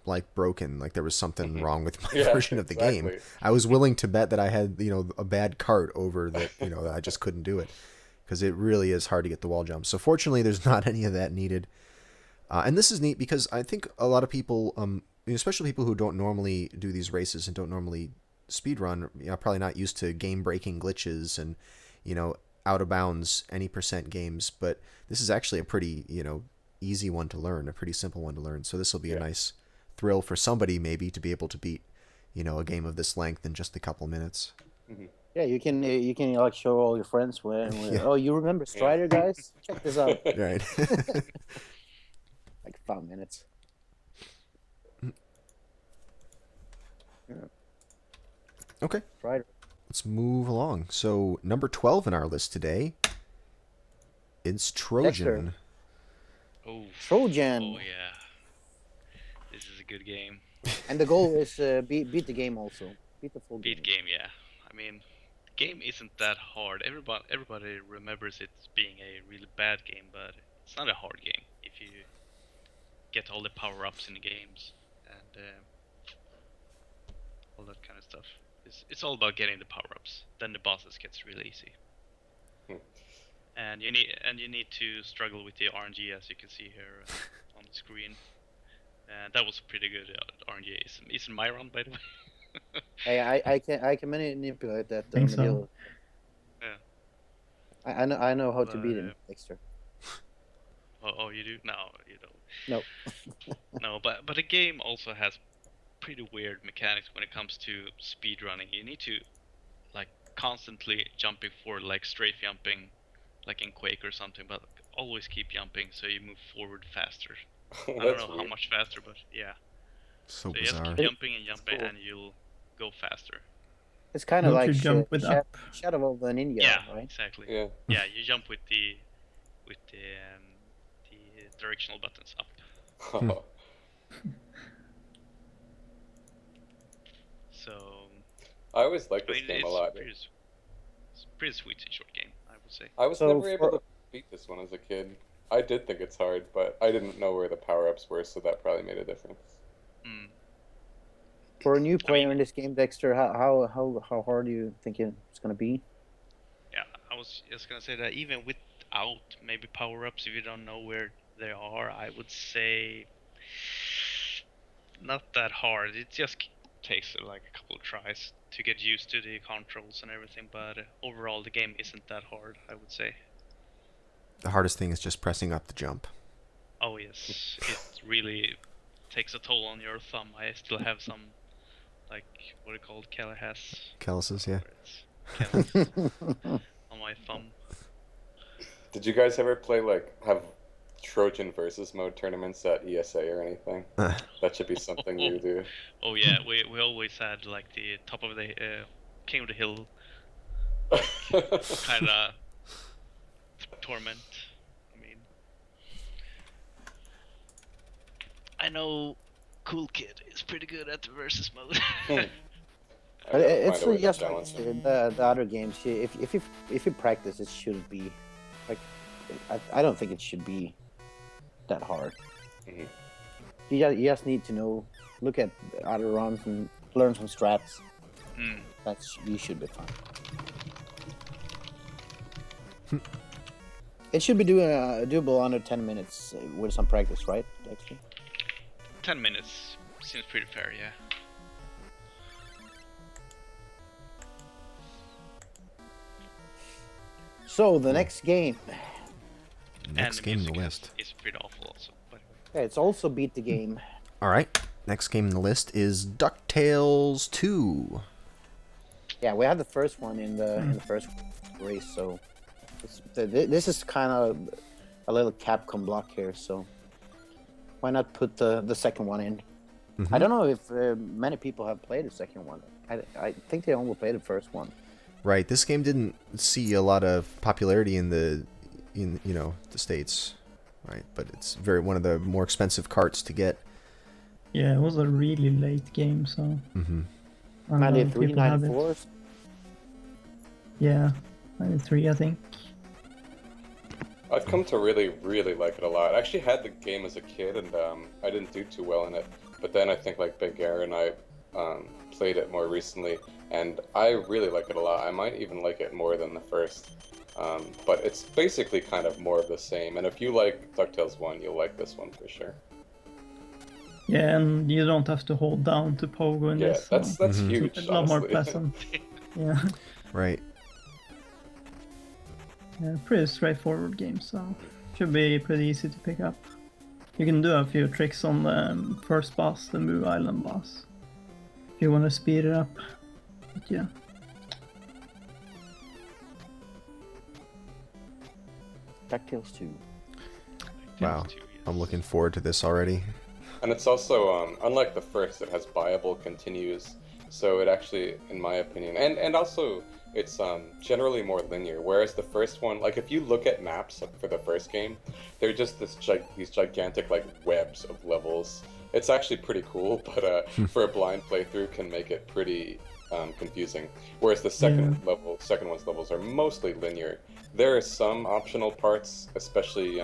like broken, like there was something wrong with my Yeah, version of the game. exactly. I was willing to bet that I had, a bad cart over that, that I just couldn't do it, because it really is hard to get the wall jump. So fortunately, there's not any of that needed. And this is neat because I think a lot of people, especially people who don't normally do these races and don't normally speedrun, probably not used to game-breaking glitches and, out of bounds any percent games, but this is actually a pretty, easy one to learn, a pretty simple one to learn. So this will be a nice thrill for somebody maybe to be able to beat, a game of this length in just a couple minutes. Mm-hmm. Yeah, you can like show all your friends oh, you remember Strider, guys? Check this out. Right. Like 5 minutes. Yeah. Okay. Strider. Let's move along. So number 12 in our list today is Trojan. Dexter. Oh, Trojan. Oh yeah, this is a good game. And the goal is beat the game also. Beat the full Beat game, yeah. I mean, the game isn't that hard. Everybody remembers it being a really bad game, but it's not a hard game if you get all the power-ups in the games and all that kind of stuff. It's all about getting the power-ups. Then the bosses gets really easy. And you need to struggle with the RNG, as you can see here on the screen. And that was pretty good RNG. Is in my run, by the way. Hey, I can manipulate that. Think so. Yeah. I know how to But, beat him, Dexter. Oh, you do? No, you don't. No. No, but the game also has pretty weird mechanics when it comes to speedrunning. You need to like constantly jumping forward, like strafe jumping, like in Quake or something, but always keep jumping so you move forward faster. I don't know how much faster, but yeah. So So you have bizarre. to keep jumping and jumping, Cool. and you'll go faster. It's kind of Don't like you jump with up? Shadow of the Ninja, Yeah, right? exactly. Yeah. Yeah, you jump with the directional buttons up. So I always liked I this mean, game a it's lot. pretty sweet and short game, I would say. I was So never able for- to beat this one as a kid. I did think it's hard, but I didn't know where the power-ups were, so that probably made a difference. Mm. For a new player in this game, Dexter, how hard do you think it's gonna be? Yeah, I was just gonna say that even without maybe power-ups, if you don't know where they are, I would say not that hard. It just takes like a couple of tries to get used to the controls and everything, but overall the game isn't that hard, I would say. The hardest thing is just pressing up the jump. Oh yes, it really takes a toll on your thumb. I still have some, like, what are they called, Calluses, yeah. callus on my thumb. Did you guys ever play, have Trojan versus mode tournaments at ESA or anything? That should be something you do. Oh yeah, we always had like the top of the King of the Hill kind of torment. I mean, I know Cool Kid is pretty good at the versus mode. I But gotta it's find a way to just like balance it. the other games. If you practice, it shouldn't be like. I don't think it should be that hard. Mhm. You just need to look at other runs and learn some strats. Mm. You should be fine. It should be doable under 10 minutes with some practice, right, Dexter? 10 minutes seems pretty fair, yeah. So the next game, Next and game on music the list. is pretty awful also. But yeah, it's also beat the game. All right. Next game on the list is DuckTales 2. Yeah, we had the first one in the first race, so this is kind of a little Capcom block here. So why not put the second one in? I don't know if many people have played the second one. I think they only played the first one. Right. This game didn't see a lot of popularity in the States, right? But it's one of the more expensive carts to get. Yeah, it was a really late game, so. Mm-hmm. I don't know if 93, people have it. 94. Yeah, 93, I think. I've come to really, really like it a lot. I actually had the game as a kid, and I didn't do too well in it. But then I think Big Air and I played it more recently, and I really like it a lot. I might even like it more than the first. But it's basically kind of more of the same. And if you like DuckTales 1, you'll like this one for sure. Yeah, and you don't have to hold down to pogo in Yeah, this. So that's Mhm. huge. it's a lot more honestly. pleasant. Yeah. Right. Yeah, pretty straightforward game, so should be pretty easy to pick up. You can do a few tricks on the first boss, the Moo Island boss, if you want to speed it up. But yeah, DuckTales 2. Wow. Too, yes. I'm looking forward to this already. And it's also, unlike the first, it has buyable continues. So it actually, in my opinion, and also it's generally more linear. Whereas the first one, like if you look at maps for the first game, they're just these gigantic like webs of levels. It's actually pretty cool, but for a blind playthrough can make it pretty confusing. Whereas the second one's levels are mostly linear. There are some optional parts, especially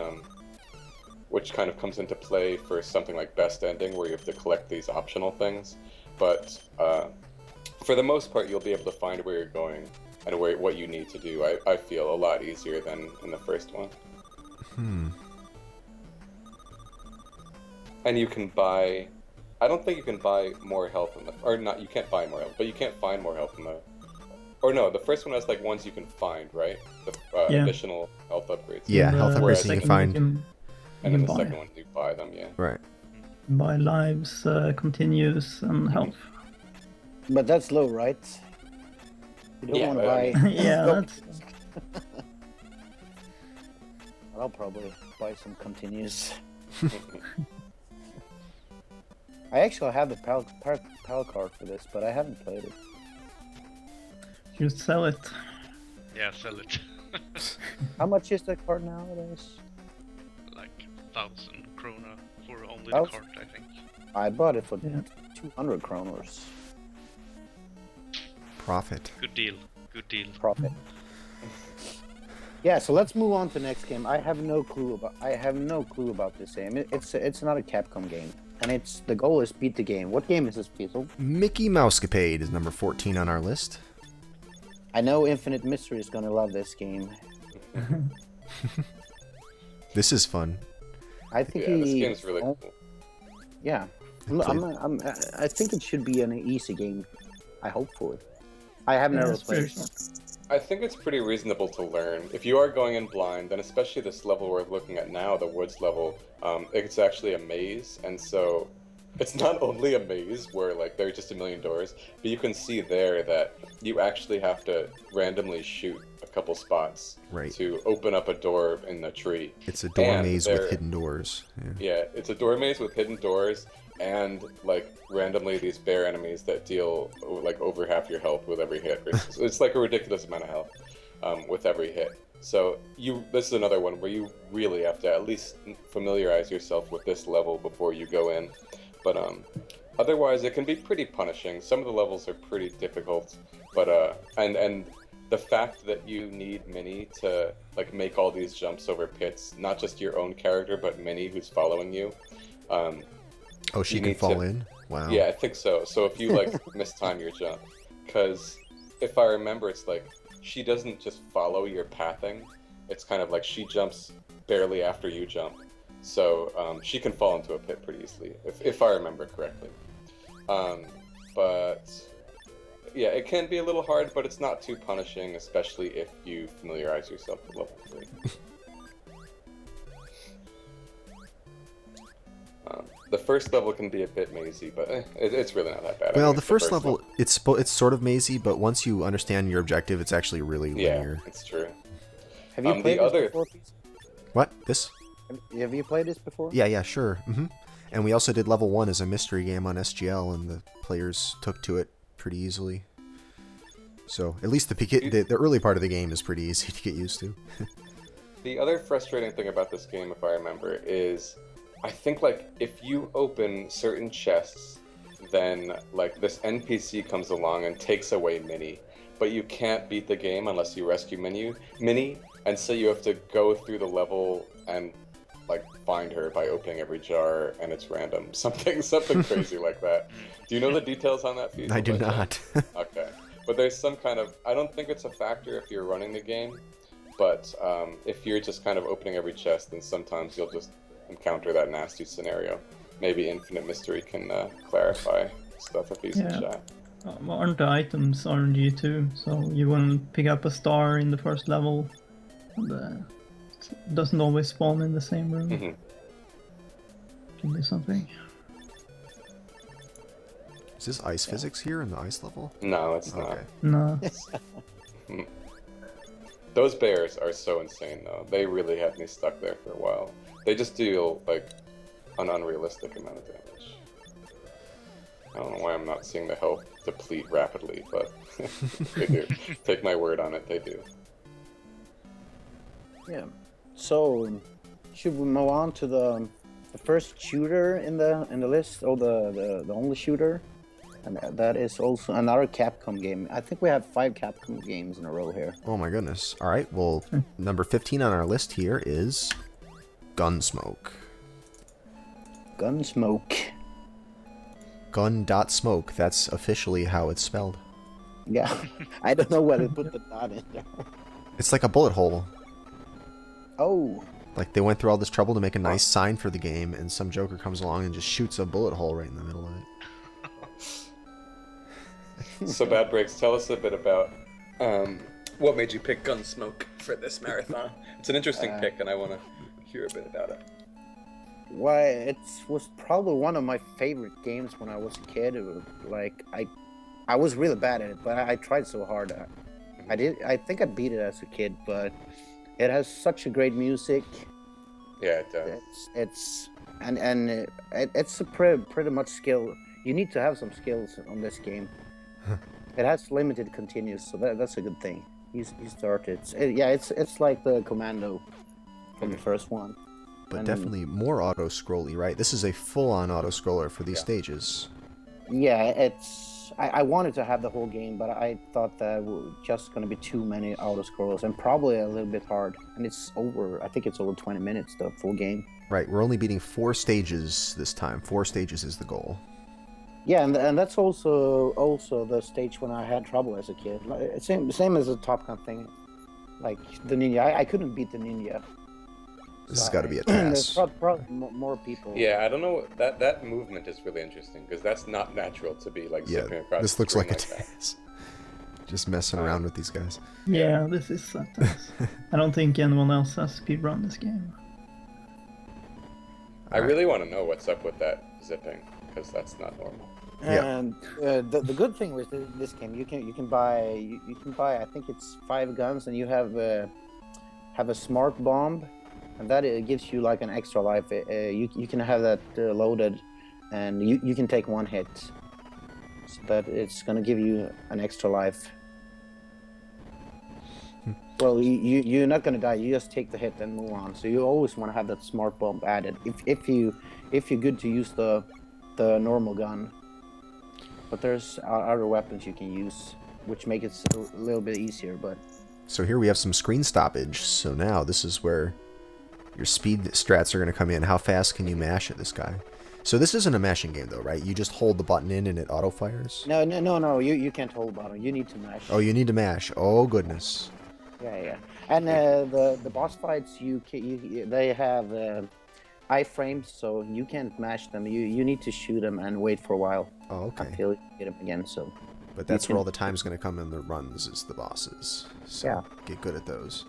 which kind of comes into play for something like Best Ending, where you have to collect these optional things. But for the most part, you'll be able to find where you're going and what you need to do. I feel a lot easier than in the first one. And you can buy. I don't think you can buy more health in the, or not. You can't buy more health, but you can't find more health in the. Or no, the first one has like ones you can find, right? The Yeah. additional health upgrades. Yeah, And health the upgrades you can second find. You And then can the buy. second one you buy them, yeah. Right. Buy lives, continues, and health. But that's low, right? You don't Yeah, want to I buy. Yeah, Go- that's I'll probably buy some continues. I actually have the PAL card for this, but I haven't played it. you sell it. Yeah, sell it. How much is that card nowadays? Like 1,000 krona for only the 1,000? cart, I think. I bought it for Yeah. 200 kroners. Profit. Good deal. Good deal. Profit. Yeah, so let's move on to the next game. I have no clue about this game. It's not a Capcom game, and the goal is beat the game. What game is this, Fiesel? Mickey Mousecapade is number 14 on our list. I know Infinite Mystery is gonna love this game. This is fun. I think Yeah, this game's really cool. Yeah, I think it should be an easy game. I hope for it. I have Yeah, never it's played. pretty short. I think it's pretty reasonable to learn. If you are going in blind, and especially this level we're looking at now, the woods level, it's actually a maze, and so it's not only a maze where like there are just a million doors, but you can see there that you actually have to randomly shoot a couple spots Right. to open up a door in the tree. It's a door And maze there- with hidden doors. Yeah. Yeah, it's a door maze with hidden doors and like randomly these bear enemies that deal like over half your health with every hit. It's like a ridiculous amount of health with every hit. So this is another one where you really have to at least familiarize yourself with this level before you go in. But otherwise, it can be pretty punishing. Some of the levels are pretty difficult, but and the fact that you need Minnie to like make all these jumps over pits, not just your own character, but Minnie who's following you. Oh, she You can need fall to- in? Wow. Yeah, I think so. So if you like mistime your jump, because if I remember, it's like she doesn't just follow your pathing. It's kind of like she jumps barely after you jump, so she can fall into a pit pretty easily, if I remember correctly. But yeah, it can be a little hard, but it's not too punishing, especially if you familiarize yourself with level 3. The first level can be a bit mazy, but it's really not that bad. I Well, mean, the it's first level, it's sort of mazy, but once you understand your objective, it's actually really Yeah, linear. it's true. Have you The played other- this before? What? This? Have you played this before? Yeah, sure. And we also did level 1 as a mystery game on SGL, and the players took to it pretty easily. So, at least the early part of the game is pretty easy to get used to. The other frustrating thing about this game, if I remember, is I think like if you open certain chests, then like this NPC comes along and takes away Minnie, but you can't beat the game unless you rescue Minnie, and so you have to go through the level and like find her by opening every jar, and it's random, something crazy like that. Do you know the details on that? Feature I do by not. chance? Okay, but there's some kind of, I don't think it's a factor if you're running the game, but if you're just kind of opening every chest, then sometimes you'll just encounter that nasty scenario. maybe Infinite Mystery can clarify stuff if he's in Yeah. chat. Aren't the items RNG too? So you wouldn't pick up a star in the first level, and it doesn't always spawn in the same room. Mhm. Can do something. Is this ice physics here in the ice level? No, it's not. Okay. No. Those bears are so insane, though. They really had me stuck there for a while. They just deal, like, an unrealistic amount of damage. I don't know why I'm not seeing the health deplete rapidly, but they do. Take my word on it, they do. Yeah. So, should we move on to the first shooter in the list, or the only shooter? And that is also another Capcom game. I think we have 5 Capcom games in a row here. Oh my goodness. All right. Well, number 15 on our list here is Gunsmoke. Gunsmoke. Gun.smoke. That's officially how it's spelled. Yeah. I don't know why they put the dot in there. It's like a bullet hole. Oh. Like they went through all this trouble to make a nice sign for the game, and some joker comes along and just shoots a bullet hole right in the middle of it. So, Bad Breaks, tell us a bit about what made you pick Gunsmoke for this marathon. It's an interesting pick, and I want to hear a bit about it. Why, it was probably one of my favorite games when I was a kid. It was like I was really bad at it, but I tried so hard. I think I beat it as a kid, but it has such a great music. Yeah, it does. It's a pretty much skill. You need to have some skills on this game. It has limited continues, so that's a good thing. You started. It's like the Commando from the first one. But definitely more auto-scrolly, right? This is a full-on auto-scroller for these Yeah. stages. Yeah, I wanted to have the whole game, but I thought that was just going to be too many auto-scrollers and probably a little bit hard. And I think it's over 20 minutes, the full game. Right, we're only beating 4 stages this time. 4 stages is the goal. Yeah, and that's also the stage when I had trouble as a kid. Like, same as the Top Gun thing. Like the ninja, I couldn't beat the ninja. This has got to be a There's task. probably more people. Yeah, I don't know. That movement is really interesting because that's not natural to be like Yeah, zipping across. this the looks like a screen that. task. Just messing around with these guys. Yeah, this is a task. I don't think anyone else has speedrun this game. I really want to know what's up with that zipping because that's not normal. Yeah. And the good thing with this game, you can buy I think it's 5 guns, and you have a smart bomb, and that gives you like an extra life. You can have that loaded, and you can take 1 hit, so that it's gonna give you an extra life. Well, you're not gonna die. You just take the hit and move on. So you always want to have that smart bomb added. If you're good to use the normal gun, but there's other weapons you can use, which make it a little bit easier. But So here we have some screen stoppage. So now this is where your speed strats are going to come in. How fast can you mash at this guy? So this isn't a mashing game though, right? You just hold the button in and it auto fires? no, you can't hold button. You need to mash. Oh, you need to mash. Oh, goodness. Yeah. And the boss fights, they have iframes, so you can't mash them. You need to shoot them and wait for a while Oh, okay. until you get them again. So But that's can- where all the time's going to come in the runs is the bosses. So Yeah. get good at those.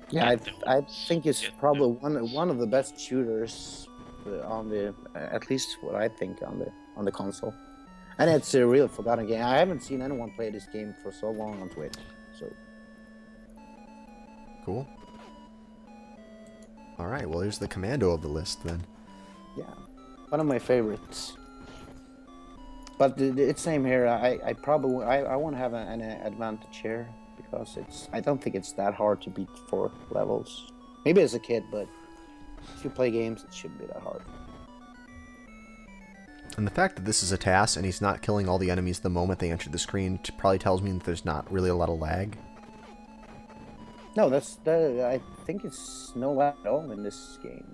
yeah, I think it's Yeah. probably one of the best shooters on the at least what I think on the console. And it's a real forgotten game. I haven't seen anyone play this game for so long on Twitch. So Cool. All right, well, here's the commando of the list then. yeah, one of my favorites. But it's same here. I probably I won't have an advantage here because I don't think it's that hard to beat 4 levels. Maybe as a kid, but if you play games, it shouldn't be that hard. And the fact that this is a task and he's not killing all the enemies the moment they enter the screen probably tells me that there's not really a lot of lag. No, I think it's no lag at all in this game.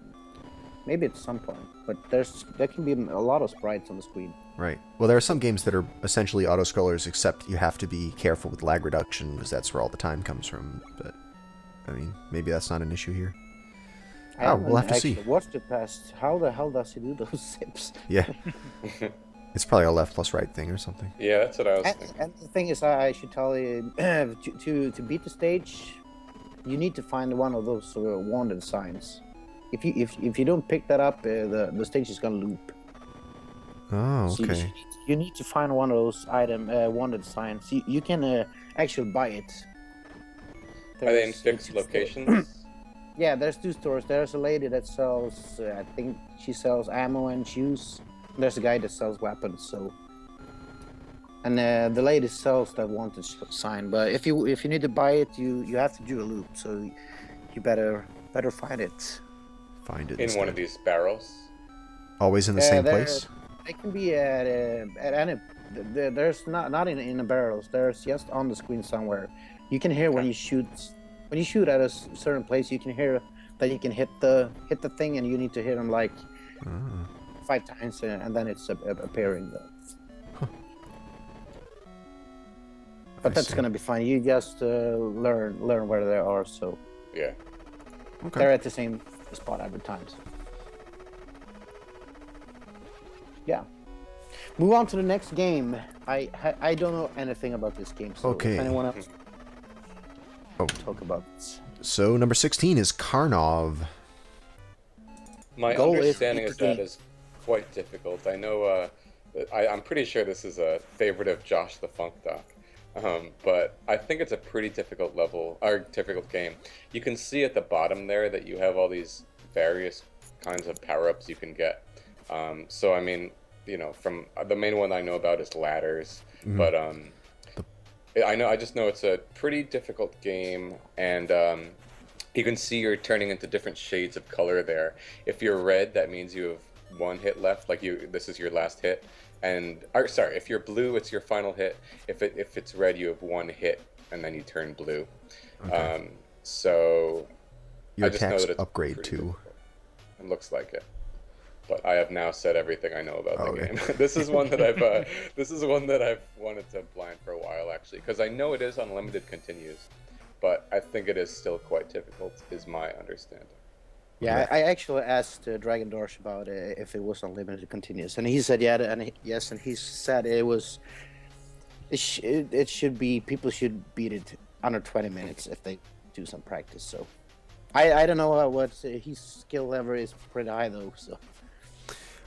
Maybe at some point, but there can be a lot of sprites on the screen. Right. Well, there are some games that are essentially auto-scrollers, except you have to be careful with lag reduction, because that's where all the time comes from. But, I mean, maybe that's not an issue here. I Oh, haven't we'll have to actually see. watched it past. How the hell does he do those zips? Yeah. It's probably a left plus right thing or something. Yeah, that's what I was And, thinking. and the thing is, I should tell you, to beat the stage, you need to find one of those wanted signs. If you don't pick that up, the stage is gonna loop. Oh, So okay. you need to find one of those wanted signs. You can actually buy it. Are they in There's- fixed it's- locations? Yeah, there's two stores. There's a lady that sells, I think she sells ammo and shoes. There's a guy that sells weapons. So, and the lady sells that wanted sign. But if you need to buy it, you have to do a loop. So you better find it. Find it In one instead. of these barrels? Always in the same They're- place? They can be at any. There's not in the barrels. There's just on the screen somewhere. You can hear when you shoot. When you shoot at a certain place, you can hear that you can hit the thing, and you need to hit them like Ah. 5 times, and then it's appearing. Though. But I that's see. gonna be fine. You just learn where they are. So Yeah. Okay. they're at the same spot every time. So. Yeah. Move on to the next game. I don't know anything about this game. So Okay. if anyone else Oh. talk about this. So number 16 is Karnov. My Goal is understanding is that victory. is quite difficult. I know. I'm pretty sure this is a favorite of Josh the Funk Doc, but I think it's a pretty difficult level or difficult game. You can see at the bottom there that you have all these various kinds of power-ups you can get. So I mean, from the main one I know about is ladders, but I just know it's a pretty difficult game, and you can see you're turning into different shades of color there. If you're red, that means you have 1 hit left, like this is your last hit. Sorry, if you're blue, it's your final hit. If it's red, you have 1 hit, and then you turn blue. Okay. So Your I just know attacks that it's upgrade pretty too. difficult. It looks like it. But I have now said everything I know about the Okay. game. This is one that I've wanted to blind for a while, actually, because I know it is unlimited continues, but I think it is still quite difficult, is my understanding. Yeah, I actually asked Dragon Dorsch about if it was unlimited continuous, and he said yes, and he said it was. It should be, people should beat it under 20 minutes if they do some practice. So, I don't know what his skill level is, pretty high though. So.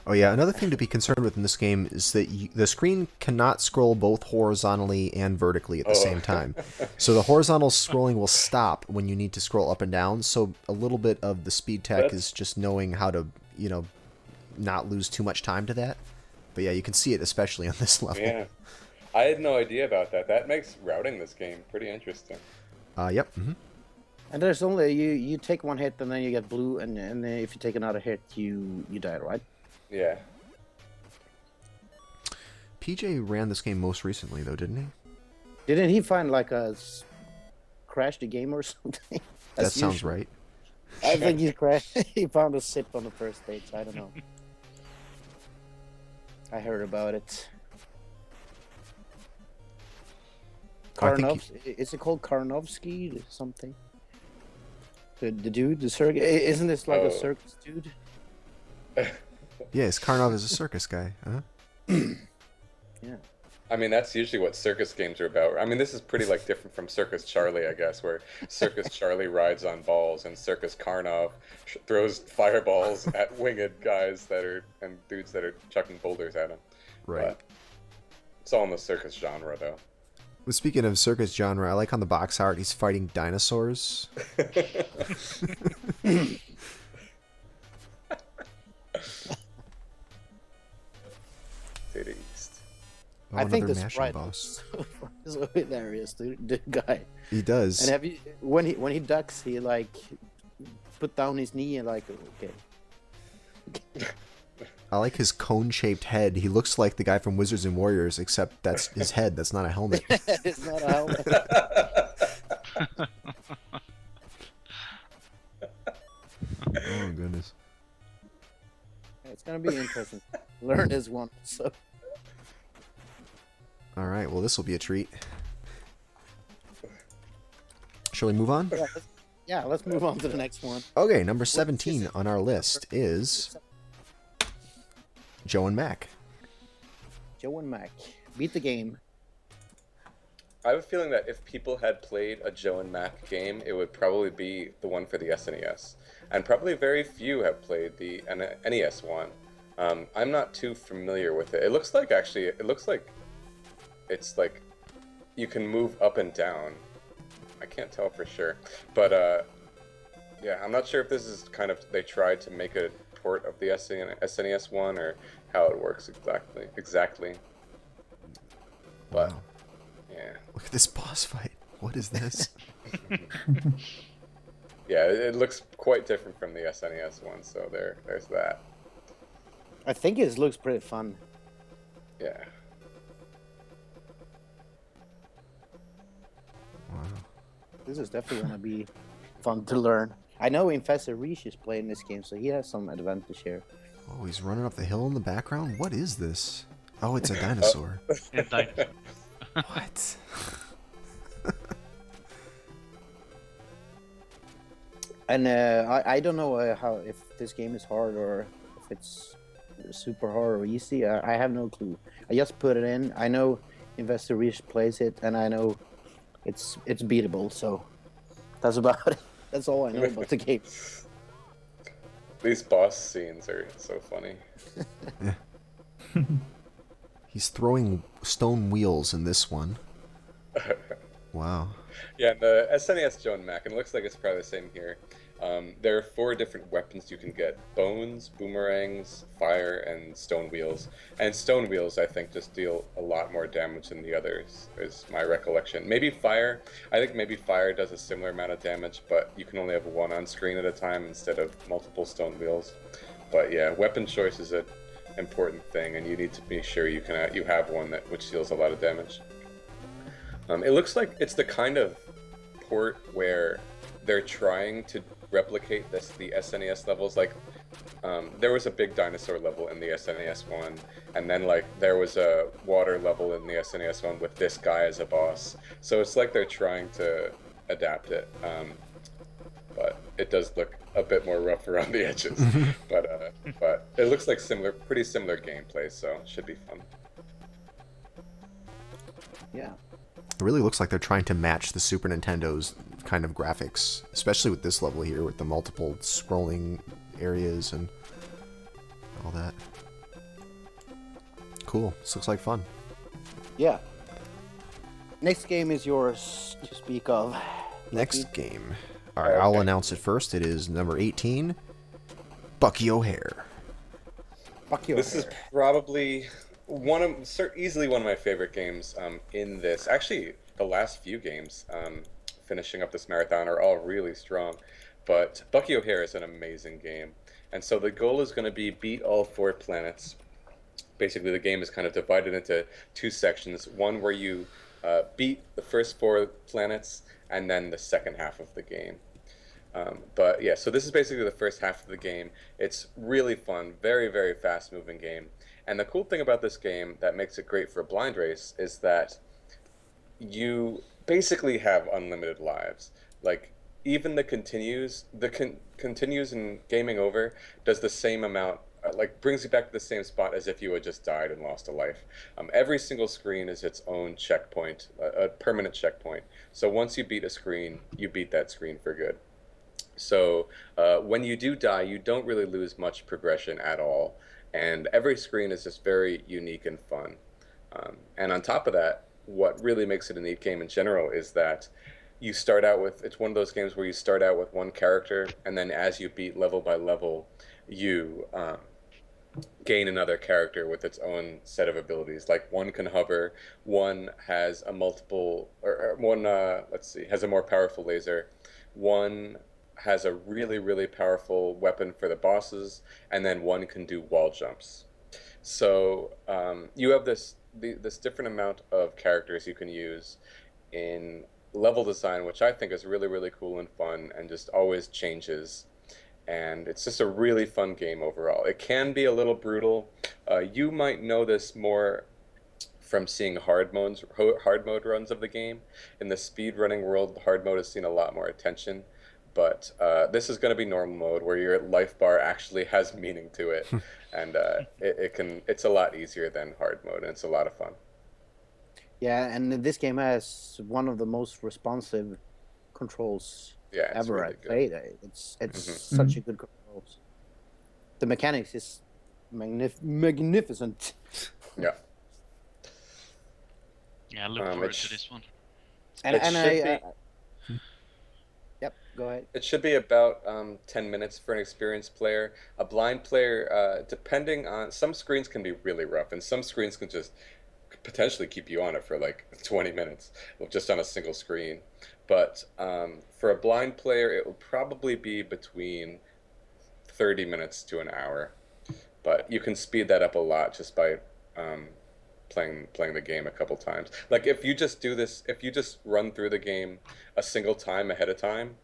Oh yeah, another thing to be concerned with in this game is that the screen cannot scroll both horizontally and vertically at the same time. So the horizontal scrolling will stop when you need to scroll up and down. So a little bit of the speed tech is just knowing how to, not lose too much time to that. But yeah, you can see it especially on this level. Yeah, I had no idea about that. That makes routing this game pretty interesting. Yep. Mm-hmm. And there's only you take 1 hit and then you get blue, and then if you take another hit, you die, right? Yeah. PJ ran this game most recently though, didn't he? Didn't he find like crash the game or something? That As sounds usual. right. I think he crashed. He found a zip on the first stage. I don't know. I heard about it. I think Karnov, is it called Karnovsky or something? The dude, the circus. Isn't this like Oh. a circus dude? Yes, Karnov is a circus guy. Huh? Yeah. I mean, that's usually what circus games are about. I mean, this is pretty different from Circus Charlie, I guess, where Circus Charlie rides on balls and Circus Karnov throws fireballs at winged guys and dudes that are chucking boulders at him. Right. But it's all in the circus genre, though. Well, speaking of circus genre, I like on the box art he's fighting dinosaurs. To the east. Oh, I think another this mashing right boss. is so hilarious, dude. The guy. He does. And have you when he ducks, he like put down his knee and like okay. I like his cone-shaped head. He looks like the guy from Wizards and Warriors, except that's his head. That's not a helmet. It's not a helmet. Oh goodness. It's gonna be interesting. Learn this one. So All right. Well, this will be a treat. Shall we move on? Yeah, let's move on to the next one. Okay, number 17 on our list is Joe and Mac. Joe and Mac. Beat the game. I have a feeling that if people had played a Joe and Mac game, it would probably be the one for the SNES. And probably very few have played the NES one. I'm not too familiar with it. It looks like it's like you can move up and down. I can't tell for sure. But yeah, I'm not sure if this is kind of, they tried to make a port of the SNES one or how it works exactly. But Wow. yeah. Look at this boss fight. What is this? Yeah, it looks quite different from the SNES one, so there's that. I think it looks pretty fun. Yeah. Wow. This is definitely gonna be fun to learn. I know Infestor Reach is playing this game, so he has some advantage here. Oh, he's running up the hill in the background? What is this? Oh, it's a dinosaur. Yeah, dinosaur. What? And I don't know how, if this game is hard or if it's super hard or easy. I have no clue. I just put it in. I know Investor Reach plays it, and I know it's beatable. So that's about it. That's all I know about the game. These boss scenes are so funny. He's throwing stone wheels in this one. Wow. Yeah, the SNES Joe and Mac, and it looks like it's probably the same here. There are 4 different weapons you can get: bones, boomerangs, fire, and stone wheels. And stone wheels, I think, just deal a lot more damage than the others, is my recollection. Maybe fire. I think maybe fire does a similar amount of damage, but you can only have one on screen at a time instead of multiple stone wheels. But yeah, weapon choice is an important thing, and you need to be sure you have one which deals a lot of damage. It looks like it's the kind of port where they're trying to replicate the SNES levels. Like, there was a big dinosaur level in the SNES one, and then like there was a water level in the SNES one with this guy as a boss. So it's like they're trying to adapt it, but it does look a bit more rough around the edges. but it looks like pretty similar gameplay, so it should be fun. Yeah. It really looks like they're trying to match the Super Nintendo's kind of graphics, especially with this level here with the multiple scrolling areas and all that. Cool. This looks like fun. Yeah. Next game is yours to speak of. Next game. All right, I'll announce it first. It is number 18, Bucky O'Hare. Fuck you. This is probably easily one of my favorite games in this. Actually, the last few games finishing up this marathon are all really strong. But Bucky O'Hare is an amazing game. And so the goal is going to be beat all 4 planets. Basically, the game is kind of divided into 2 sections. One where you beat the first 4 planets, and then the second half of the game. But yeah, so this is basically the first half of the game. It's really fun, very, very fast-moving game. And the cool thing about this game that makes it great for a blind race is that you basically have unlimited lives. Like, even the continues in Gaming Over does the same amount, like brings you back to the same spot as if you had just died and lost a life. Every single screen is its own checkpoint, a permanent checkpoint. So once you beat a screen, you beat that screen for good. So when you do die, you don't really lose much progression at all. And every screen is just very unique and fun. And on top of that, what really makes it a neat game in general is that you start out with, it's one of those games where you start out with one character, and then as you beat level by level, you gain another character with its own set of abilities. Like one can hover, one has a multiple, or one, has a more powerful laser, one has a really, really powerful weapon for the bosses, and then one can do wall jumps. So you have this different amount of characters you can use in level design, which I think is really, really cool and fun, and just always changes. And it's just a really fun game overall. It can be a little brutal. You might know this more from seeing hard mode runs of the game. In the speed running world, hard mode has seen a lot more attention. but this is going to be normal mode where your life bar actually has meaning to it, and it's a lot easier than hard mode, and it's a lot of fun. Yeah, and this game has one of the most responsive controls Yeah, it's ever really I've good. played. It's such a good controls. The mechanics is magnificent. Yeah. Yeah, I look it forward sh- to this one. And It and should I, be. yep, go ahead. It should be about 10 minutes for an experienced player. A blind player, depending on, some screens can be really rough, and some screens can just potentially keep you on it for like 20 minutes just on a single screen. But for a blind player, it will probably be between 30 minutes to an hour. But you can speed that up a lot just by playing the game a couple times. Like if you just do this, if you just run through the game a single time ahead of time,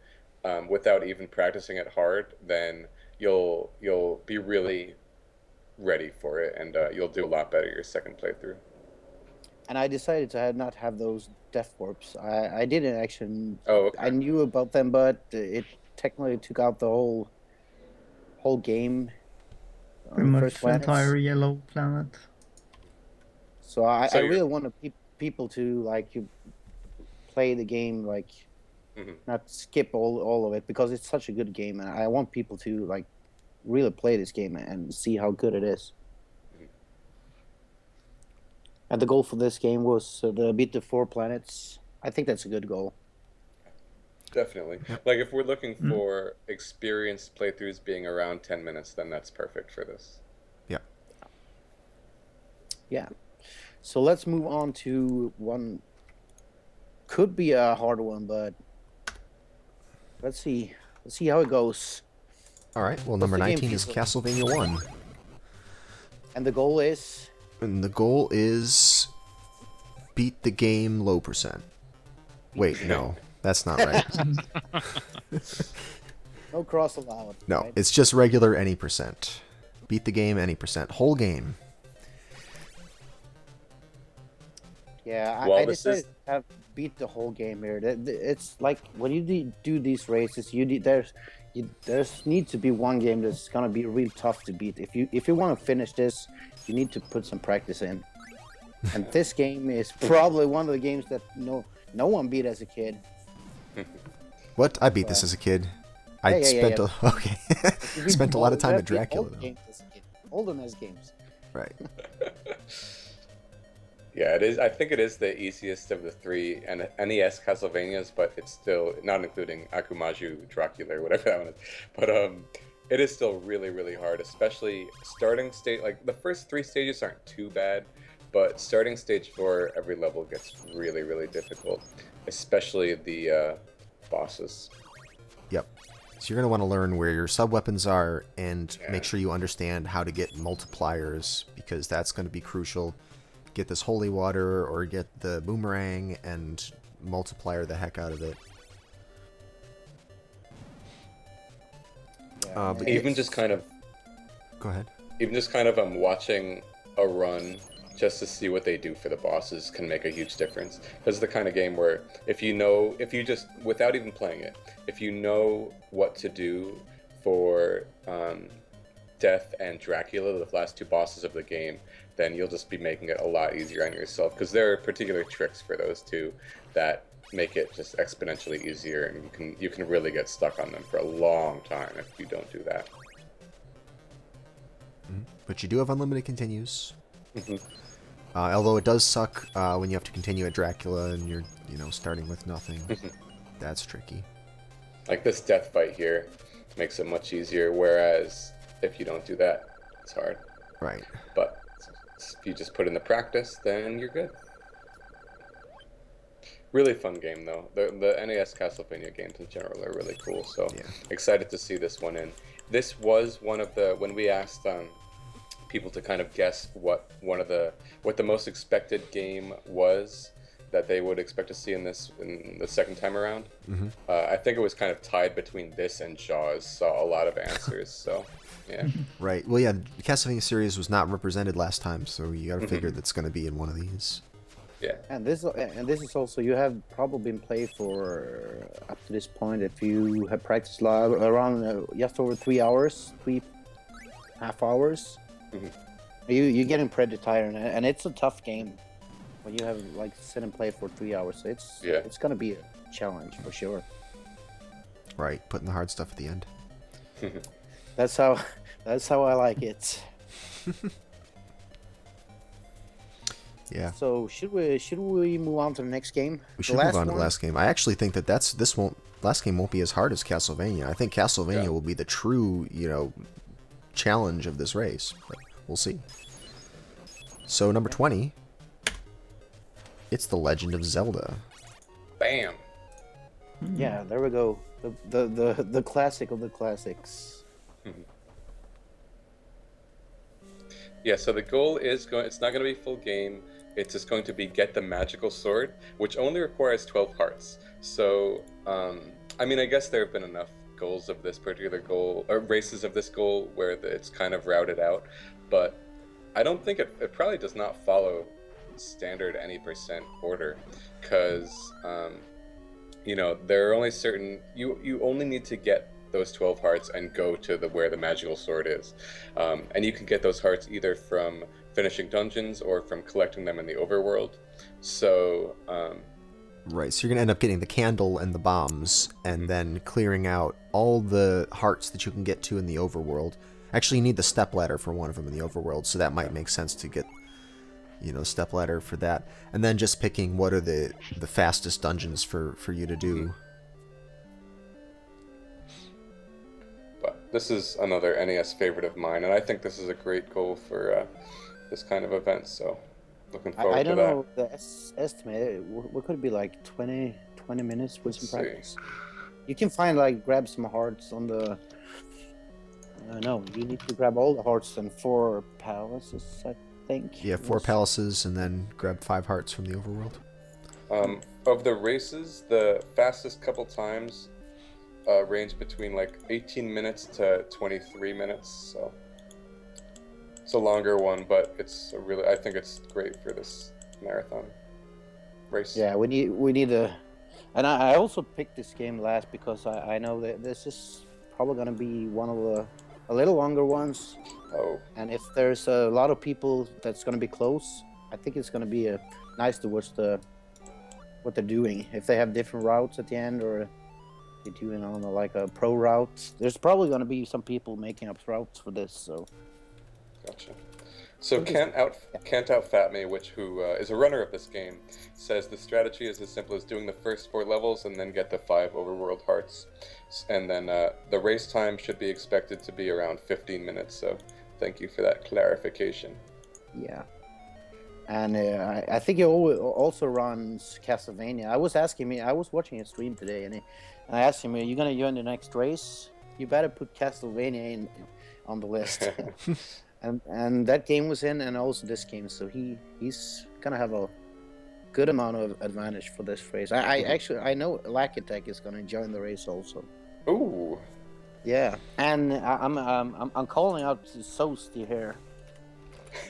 without even practicing it hard, then you'll be really ready for it, and you'll do a lot better your second playthrough. And I decided to not have those death warps. I didn't actually. Oh, okay. I knew about them, but it technically took out the whole game. Pretty on the much first glance. entire yellow planet. So I So you're- really want people to like you play the game like Mhm. not skip all of it, because it's such a good game, and I want people to like really play this game and see how good it is. And the goal for this game was to beat the 4 planets. I think that's a good goal. Definitely. Like if we're looking for experienced playthroughs being around 10 minutes, then that's perfect for this. Yeah. So let's move on to one. Could be a hard one, but let's see. Let's see how it goes. All right. Well, number the game 19 is people? Castlevania 1. And the goal is And the goal is beat the game low percent. Wait, no. That's not right. no cross allowed. No, right? it's just regular any percent. Beat the game any percent. Whole game. Yeah, Well, I this decided is- to have beat the whole game here. It's like when you do these races, there's needs to be one game that's gonna be real tough to beat. If you want to finish this, you need to put some practice in. And this game is probably one of the games that no one beat as a kid. What? I beat this as a kid. I Yeah. spent okay. Spent a lot of time at Dracula Old though. games as a kid. Older NES games. Right. Yeah, it is. I think it is the easiest of the 3 NES Castlevanias, but it's still not including Akumaju Dracula or whatever that one is. But it is still really, really hard, especially starting stage. Like the first 3 stages aren't too bad, but starting stage 4, every level gets really, really difficult, especially the bosses. Yep. So you're going to want to learn where your sub-weapons are and Yeah. make sure you understand how to get multipliers, because that's going to be crucial. Get this holy water or get the boomerang and multiplier the heck out of it. Yeah, But Even it's- just kind of Go ahead. watching a run just to see what they do for the bosses can make a huge difference. This is the kind of game where if you just, without even playing it, if you know what to do for Death and Dracula, the last 2 bosses of the game, then you'll just be making it a lot easier on yourself, because there are particular tricks for those 2 that make it just exponentially easier, and you can really get stuck on them for a long time if you don't do that. But you do have unlimited continues. Mhm. Although it does suck when you have to continue at Dracula and you're, starting with nothing. That's tricky. Like this death fight here makes it much easier, whereas if you don't do that, it's hard. Right. But if you just put in the practice, then you're good. Really fun game though. The NES Castlevania games in general are really cool. So Yeah. excited to see this one in. This was one of the, when we asked people to kind of guess what the most expected game was that they would expect to see in the second time around. I think it was kind of tied between this and Jaws. Saw a lot of answers. So yeah. Right. Well, yeah, the Castlevania series was not represented last time, so you got to figure that's going to be in one of these. Yeah. And this is also, you have probably been played for up to this point, if you have practiced around just over 3 hours, 3.5 hours. Mhm. You're getting pretty tired, and it's a tough game. When you have like sit and play for 3 hours, so it's gonna be a challenge for sure. Right, putting the hard stuff at the end. That's how I like it. Yeah. So should we move on to the next game? We should move on to the last game. I actually think that last game won't be as hard as Castlevania. I think Castlevania will be the true, challenge of this race. But we'll see. So number 20, it's The Legend of Zelda. Bam. Yeah, there we go. The classic of the classics. Yeah, so the goal is it's not going to be full game. It's just going to be get the magical sword, which only requires 12 hearts. So, I mean, I guess there have been enough goals of this particular goal, or races of this goal, where it's kind of routed out. But I don't think it probably does not follow standard any percent order, because, there are only certain, you only need to get those 12 hearts and go to where the magical sword is. And you can get those hearts either from finishing dungeons or from collecting them in the overworld. So Right, so you're gonna end up getting the candle and the bombs, and then clearing out all the hearts that you can get to in the overworld. Actually, you need the stepladder for one of them in the overworld, so that might make sense to get, stepladder for that. And then just picking what are the fastest dungeons for you to do. but this is another NES favorite of mine, and I think this is a great goal for this kind of event. So looking forward I to don't that. know the estimate. What could it be, like 20 minutes with some Let's see. practice? You can grab some hearts on the. No, you need to grab all the hearts and 4 palaces, I think. Yeah, 4 Yes. palaces, and then grab 5 hearts from the overworld. Of the races, the fastest couple times range between 18 minutes to 23 minutes. So it's a longer one, but I think it's great for this marathon race. Yeah, we need a. And I also picked this game last because I know that this is probably gonna be one of a little longer ones. Oh, And if there's a lot of people that's going to be close, I think it's going to be nice to watch what they're doing. If they have different routes at the end, or they're doing a pro route, there's probably going to be some people making up routes for this. So gotcha. So Can't Out Fat Me, who is a runner of this game, says the strategy is as simple as doing the first 4 levels and then get the 5 overworld hearts, and then the race time should be expected to be around 15 minutes. So thank you for that clarification. yeah, and I think he also runs Castlevania. I was watching a stream today, and I asked him, "Are you going to join the next race? You better put Castlevania on the list." And that game was in, and also this game, so he's gonna have a good amount of advantage for this race. I know Lakitech is gonna join the race also. Ooh. Yeah, and I'm calling out to Sosti here.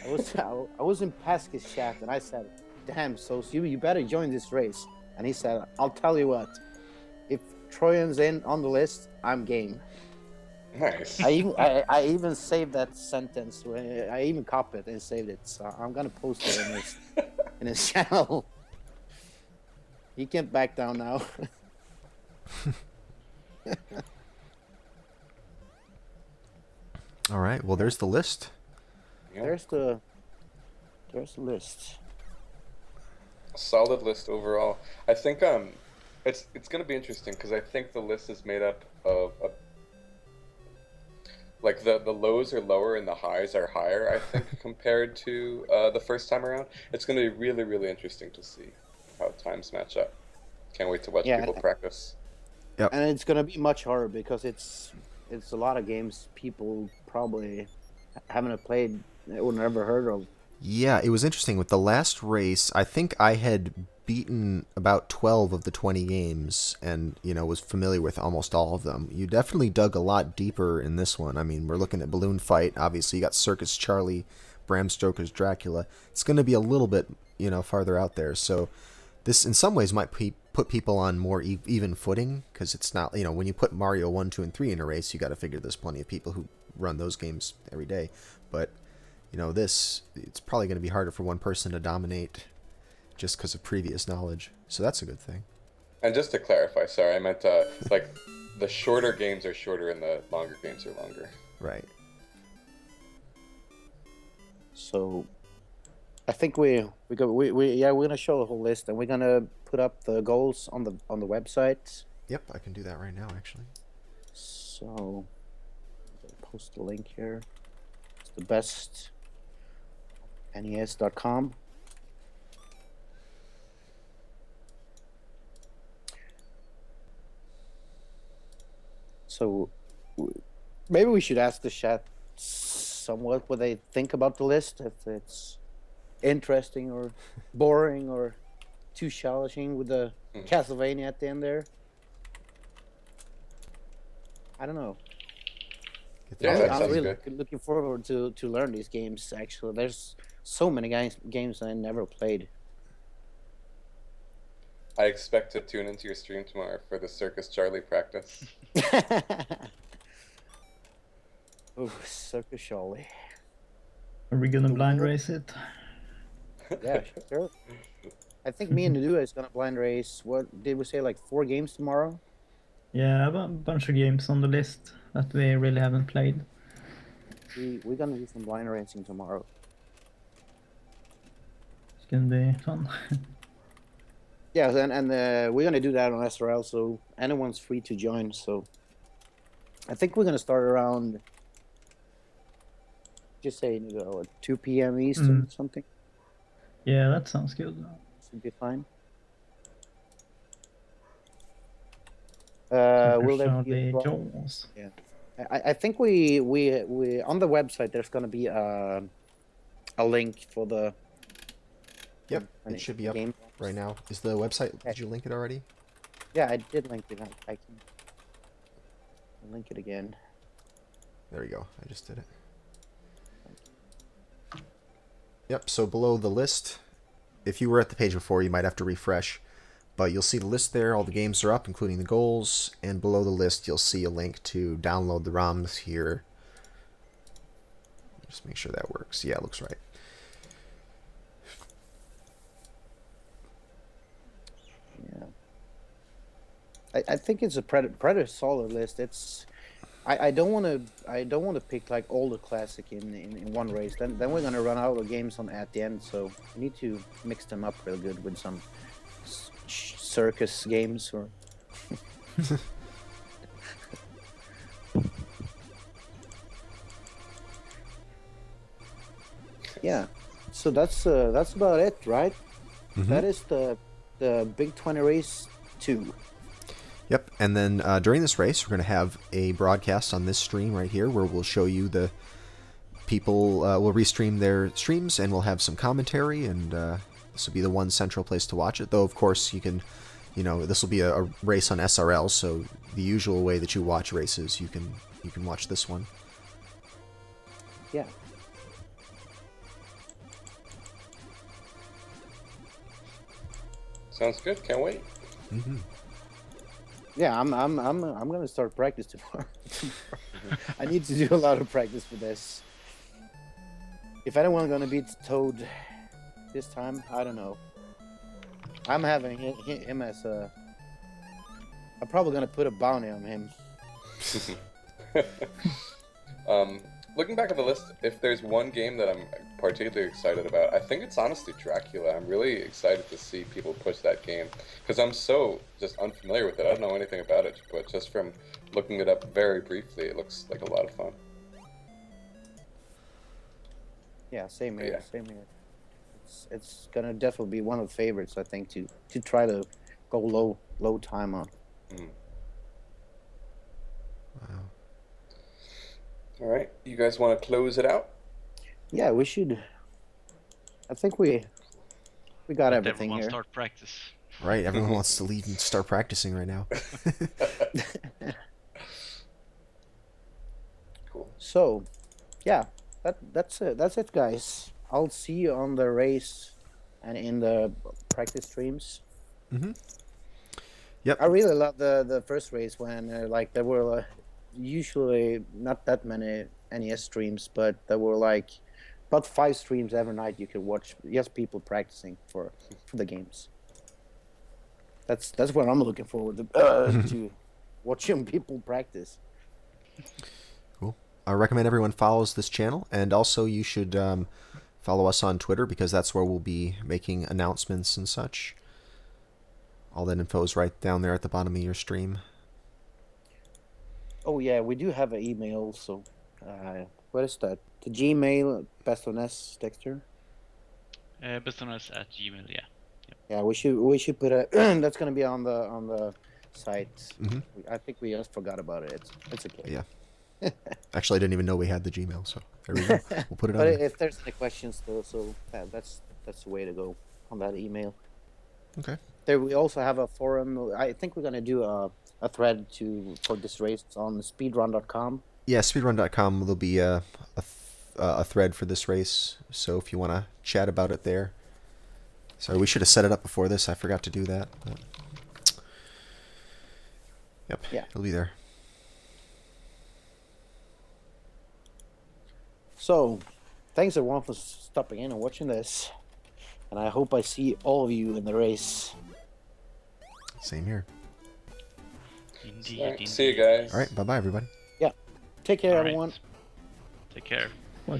I was in Pasca's chat, and I said, "Damn, Sosti, you better join this race." And he said, "I'll tell you what, if Trojan's in on the list, I'm game." Nice. I even saved that sentence. I even copied it and saved it. So I'm gonna post it in his channel. He can't back down now. All right, well, there's the list. Yeah. There's the list. Solid list overall. I think it's going to be interesting because I think the list is made up of the lows are lower and the highs are higher, I think, compared to the first time around. It's going to be really, really interesting to see how times match up. Can't wait to watch people practice. And it's gonna be much harder because it's a lot of games people probably haven't played or never heard of. Yeah, it was interesting. With the last race, I think I had beaten about 12 of the 20 games and, was familiar with almost all of them. You definitely dug a lot deeper in this one. I mean, we're looking at Balloon Fight. Obviously, you got Circus Charlie, Bram Stoker's Dracula. It's going to be a little bit, farther out there. So this, in some ways, might put people on more even footing, because it's not, when you put Mario 1, 2, and 3 in a race, you got to figure there's plenty of people who run those games every day. But this, it's probably going to be harder for one person to dominate just because of previous knowledge. So that's a good thing. And just to clarify, sorry, I meant like the shorter games are shorter and the longer games are longer. Right. So I think we're gonna show the whole list, and we're gonna put up the goals on the website. Yep, I can do that right now, actually. So I'll post the link here. It's the best NES.com. So maybe we should ask the chat somewhat what they think about the list, if it's interesting or boring or too challenging with the Castlevania at the end there. I don't know. Yeah, that I'm sounds really good. looking forward to learn these games. Actually, there's so many games I never played. I expect to tune into your stream tomorrow for the Circus Charlie practice. Oh, Circus Charlie. Are we gonna blind race it? Yeah, sure. I think me and the duo is gonna blind race. What did we say? Like 4 games tomorrow? Yeah, a bunch of games on the list that we really haven't played. We're gonna do some blind racing tomorrow. It's gonna be fun. Yeah, and we're gonna do that on SRL, so anyone's free to join. So I think we're gonna start around, just say 2 p.m. Eastern, something. Yeah, that sounds good. Should be fine. Will there be a Jaws. Yeah, I think we on the website there's gonna be a link for the. Yep, it should be up game. right now. Is the website? Did you link it already? Yeah, I did link it. I can link it again. There we go. I just did it. Yep, so below the list, if you were at the page before, you might have to refresh, but you'll see the list there. All the games are up, including the goals, and below the list, you'll see a link to download the ROMs here. Just make sure that works. Yeah, it looks right. Yeah, I think it's a pretty solid list. It's I don't want to pick like all the classic in one race. Then we're gonna run out of games at the end. So we need to mix them up real good with some circus games or. Yeah, so that's about it, right? That is the Big 20 Race 2. Yep, and then during this race, we're going to have a broadcast on this stream right here where we'll show you the people, we'll restream their streams, and we'll have some commentary, and this will be the one central place to watch it. Though, of course, you can, this will be a race on SRL, so the usual way that you watch races, you can watch this one. Yeah. Sounds good. Can't wait. Mm-hmm. Yeah, I'm gonna start practice tomorrow. I need to do a lot of practice for this. If anyone's gonna beat Toad this time, I don't know. I'm having him as a. I'm probably gonna put a bounty on him. Looking back at the list, if there's one game that I'm particularly excited about, I think it's honestly Dracula. I'm really excited to see people push that game because I'm so just unfamiliar with it. I don't know anything about it, but just from looking it up very briefly, it looks like a lot of fun. Yeah, same here. Yeah. Same here. It's gonna definitely be one of the favorites. I think to try to go low time on. Wow. All right, you guys want to close it out? Yeah, we should. I think we got everything Everyone here. start practice. Right, everyone wants to leave and start practicing right now. Cool. So, yeah, that's it. That's it, guys. I'll see you on the race and in the practice streams. Yep. I really love the first race when like there were usually not that many NES streams, but there were like about 5 streams every night you could watch just people practicing for the games. That's what I'm looking forward to watching people practice. Cool. I recommend everyone follows this channel, and also you should follow us on Twitter, because that's where we'll be making announcements and such. All that info is right down there at the bottom of your stream. Oh yeah, we do have an email also. What is that? The Gmail, Best on S, Dexter. Bestoners@gmail. Yeah. Yeah, we should put a. That's gonna be on the site. I think we just forgot about it. It's okay. Yeah. Actually, I didn't even know we had the Gmail, so there we go. We'll put it on But there. if there's any questions, though, so that's the way to go on that email. Okay. There we also have a forum. I think we're gonna do a thread for this race on speedrun.com. Yeah, speedrun.com, there'll be a thread for this race, so if you want to chat about it there. Sorry, we should have set it up before this. I forgot to do that. But... Yep, Yeah. it'll be there. So, thanks everyone for stopping in and watching this, and I hope I see all of you in the race. Same here. Indeed. All right, indeed. see you guys. All right, bye-bye, everybody. Take care, All right. everyone. Take care. What?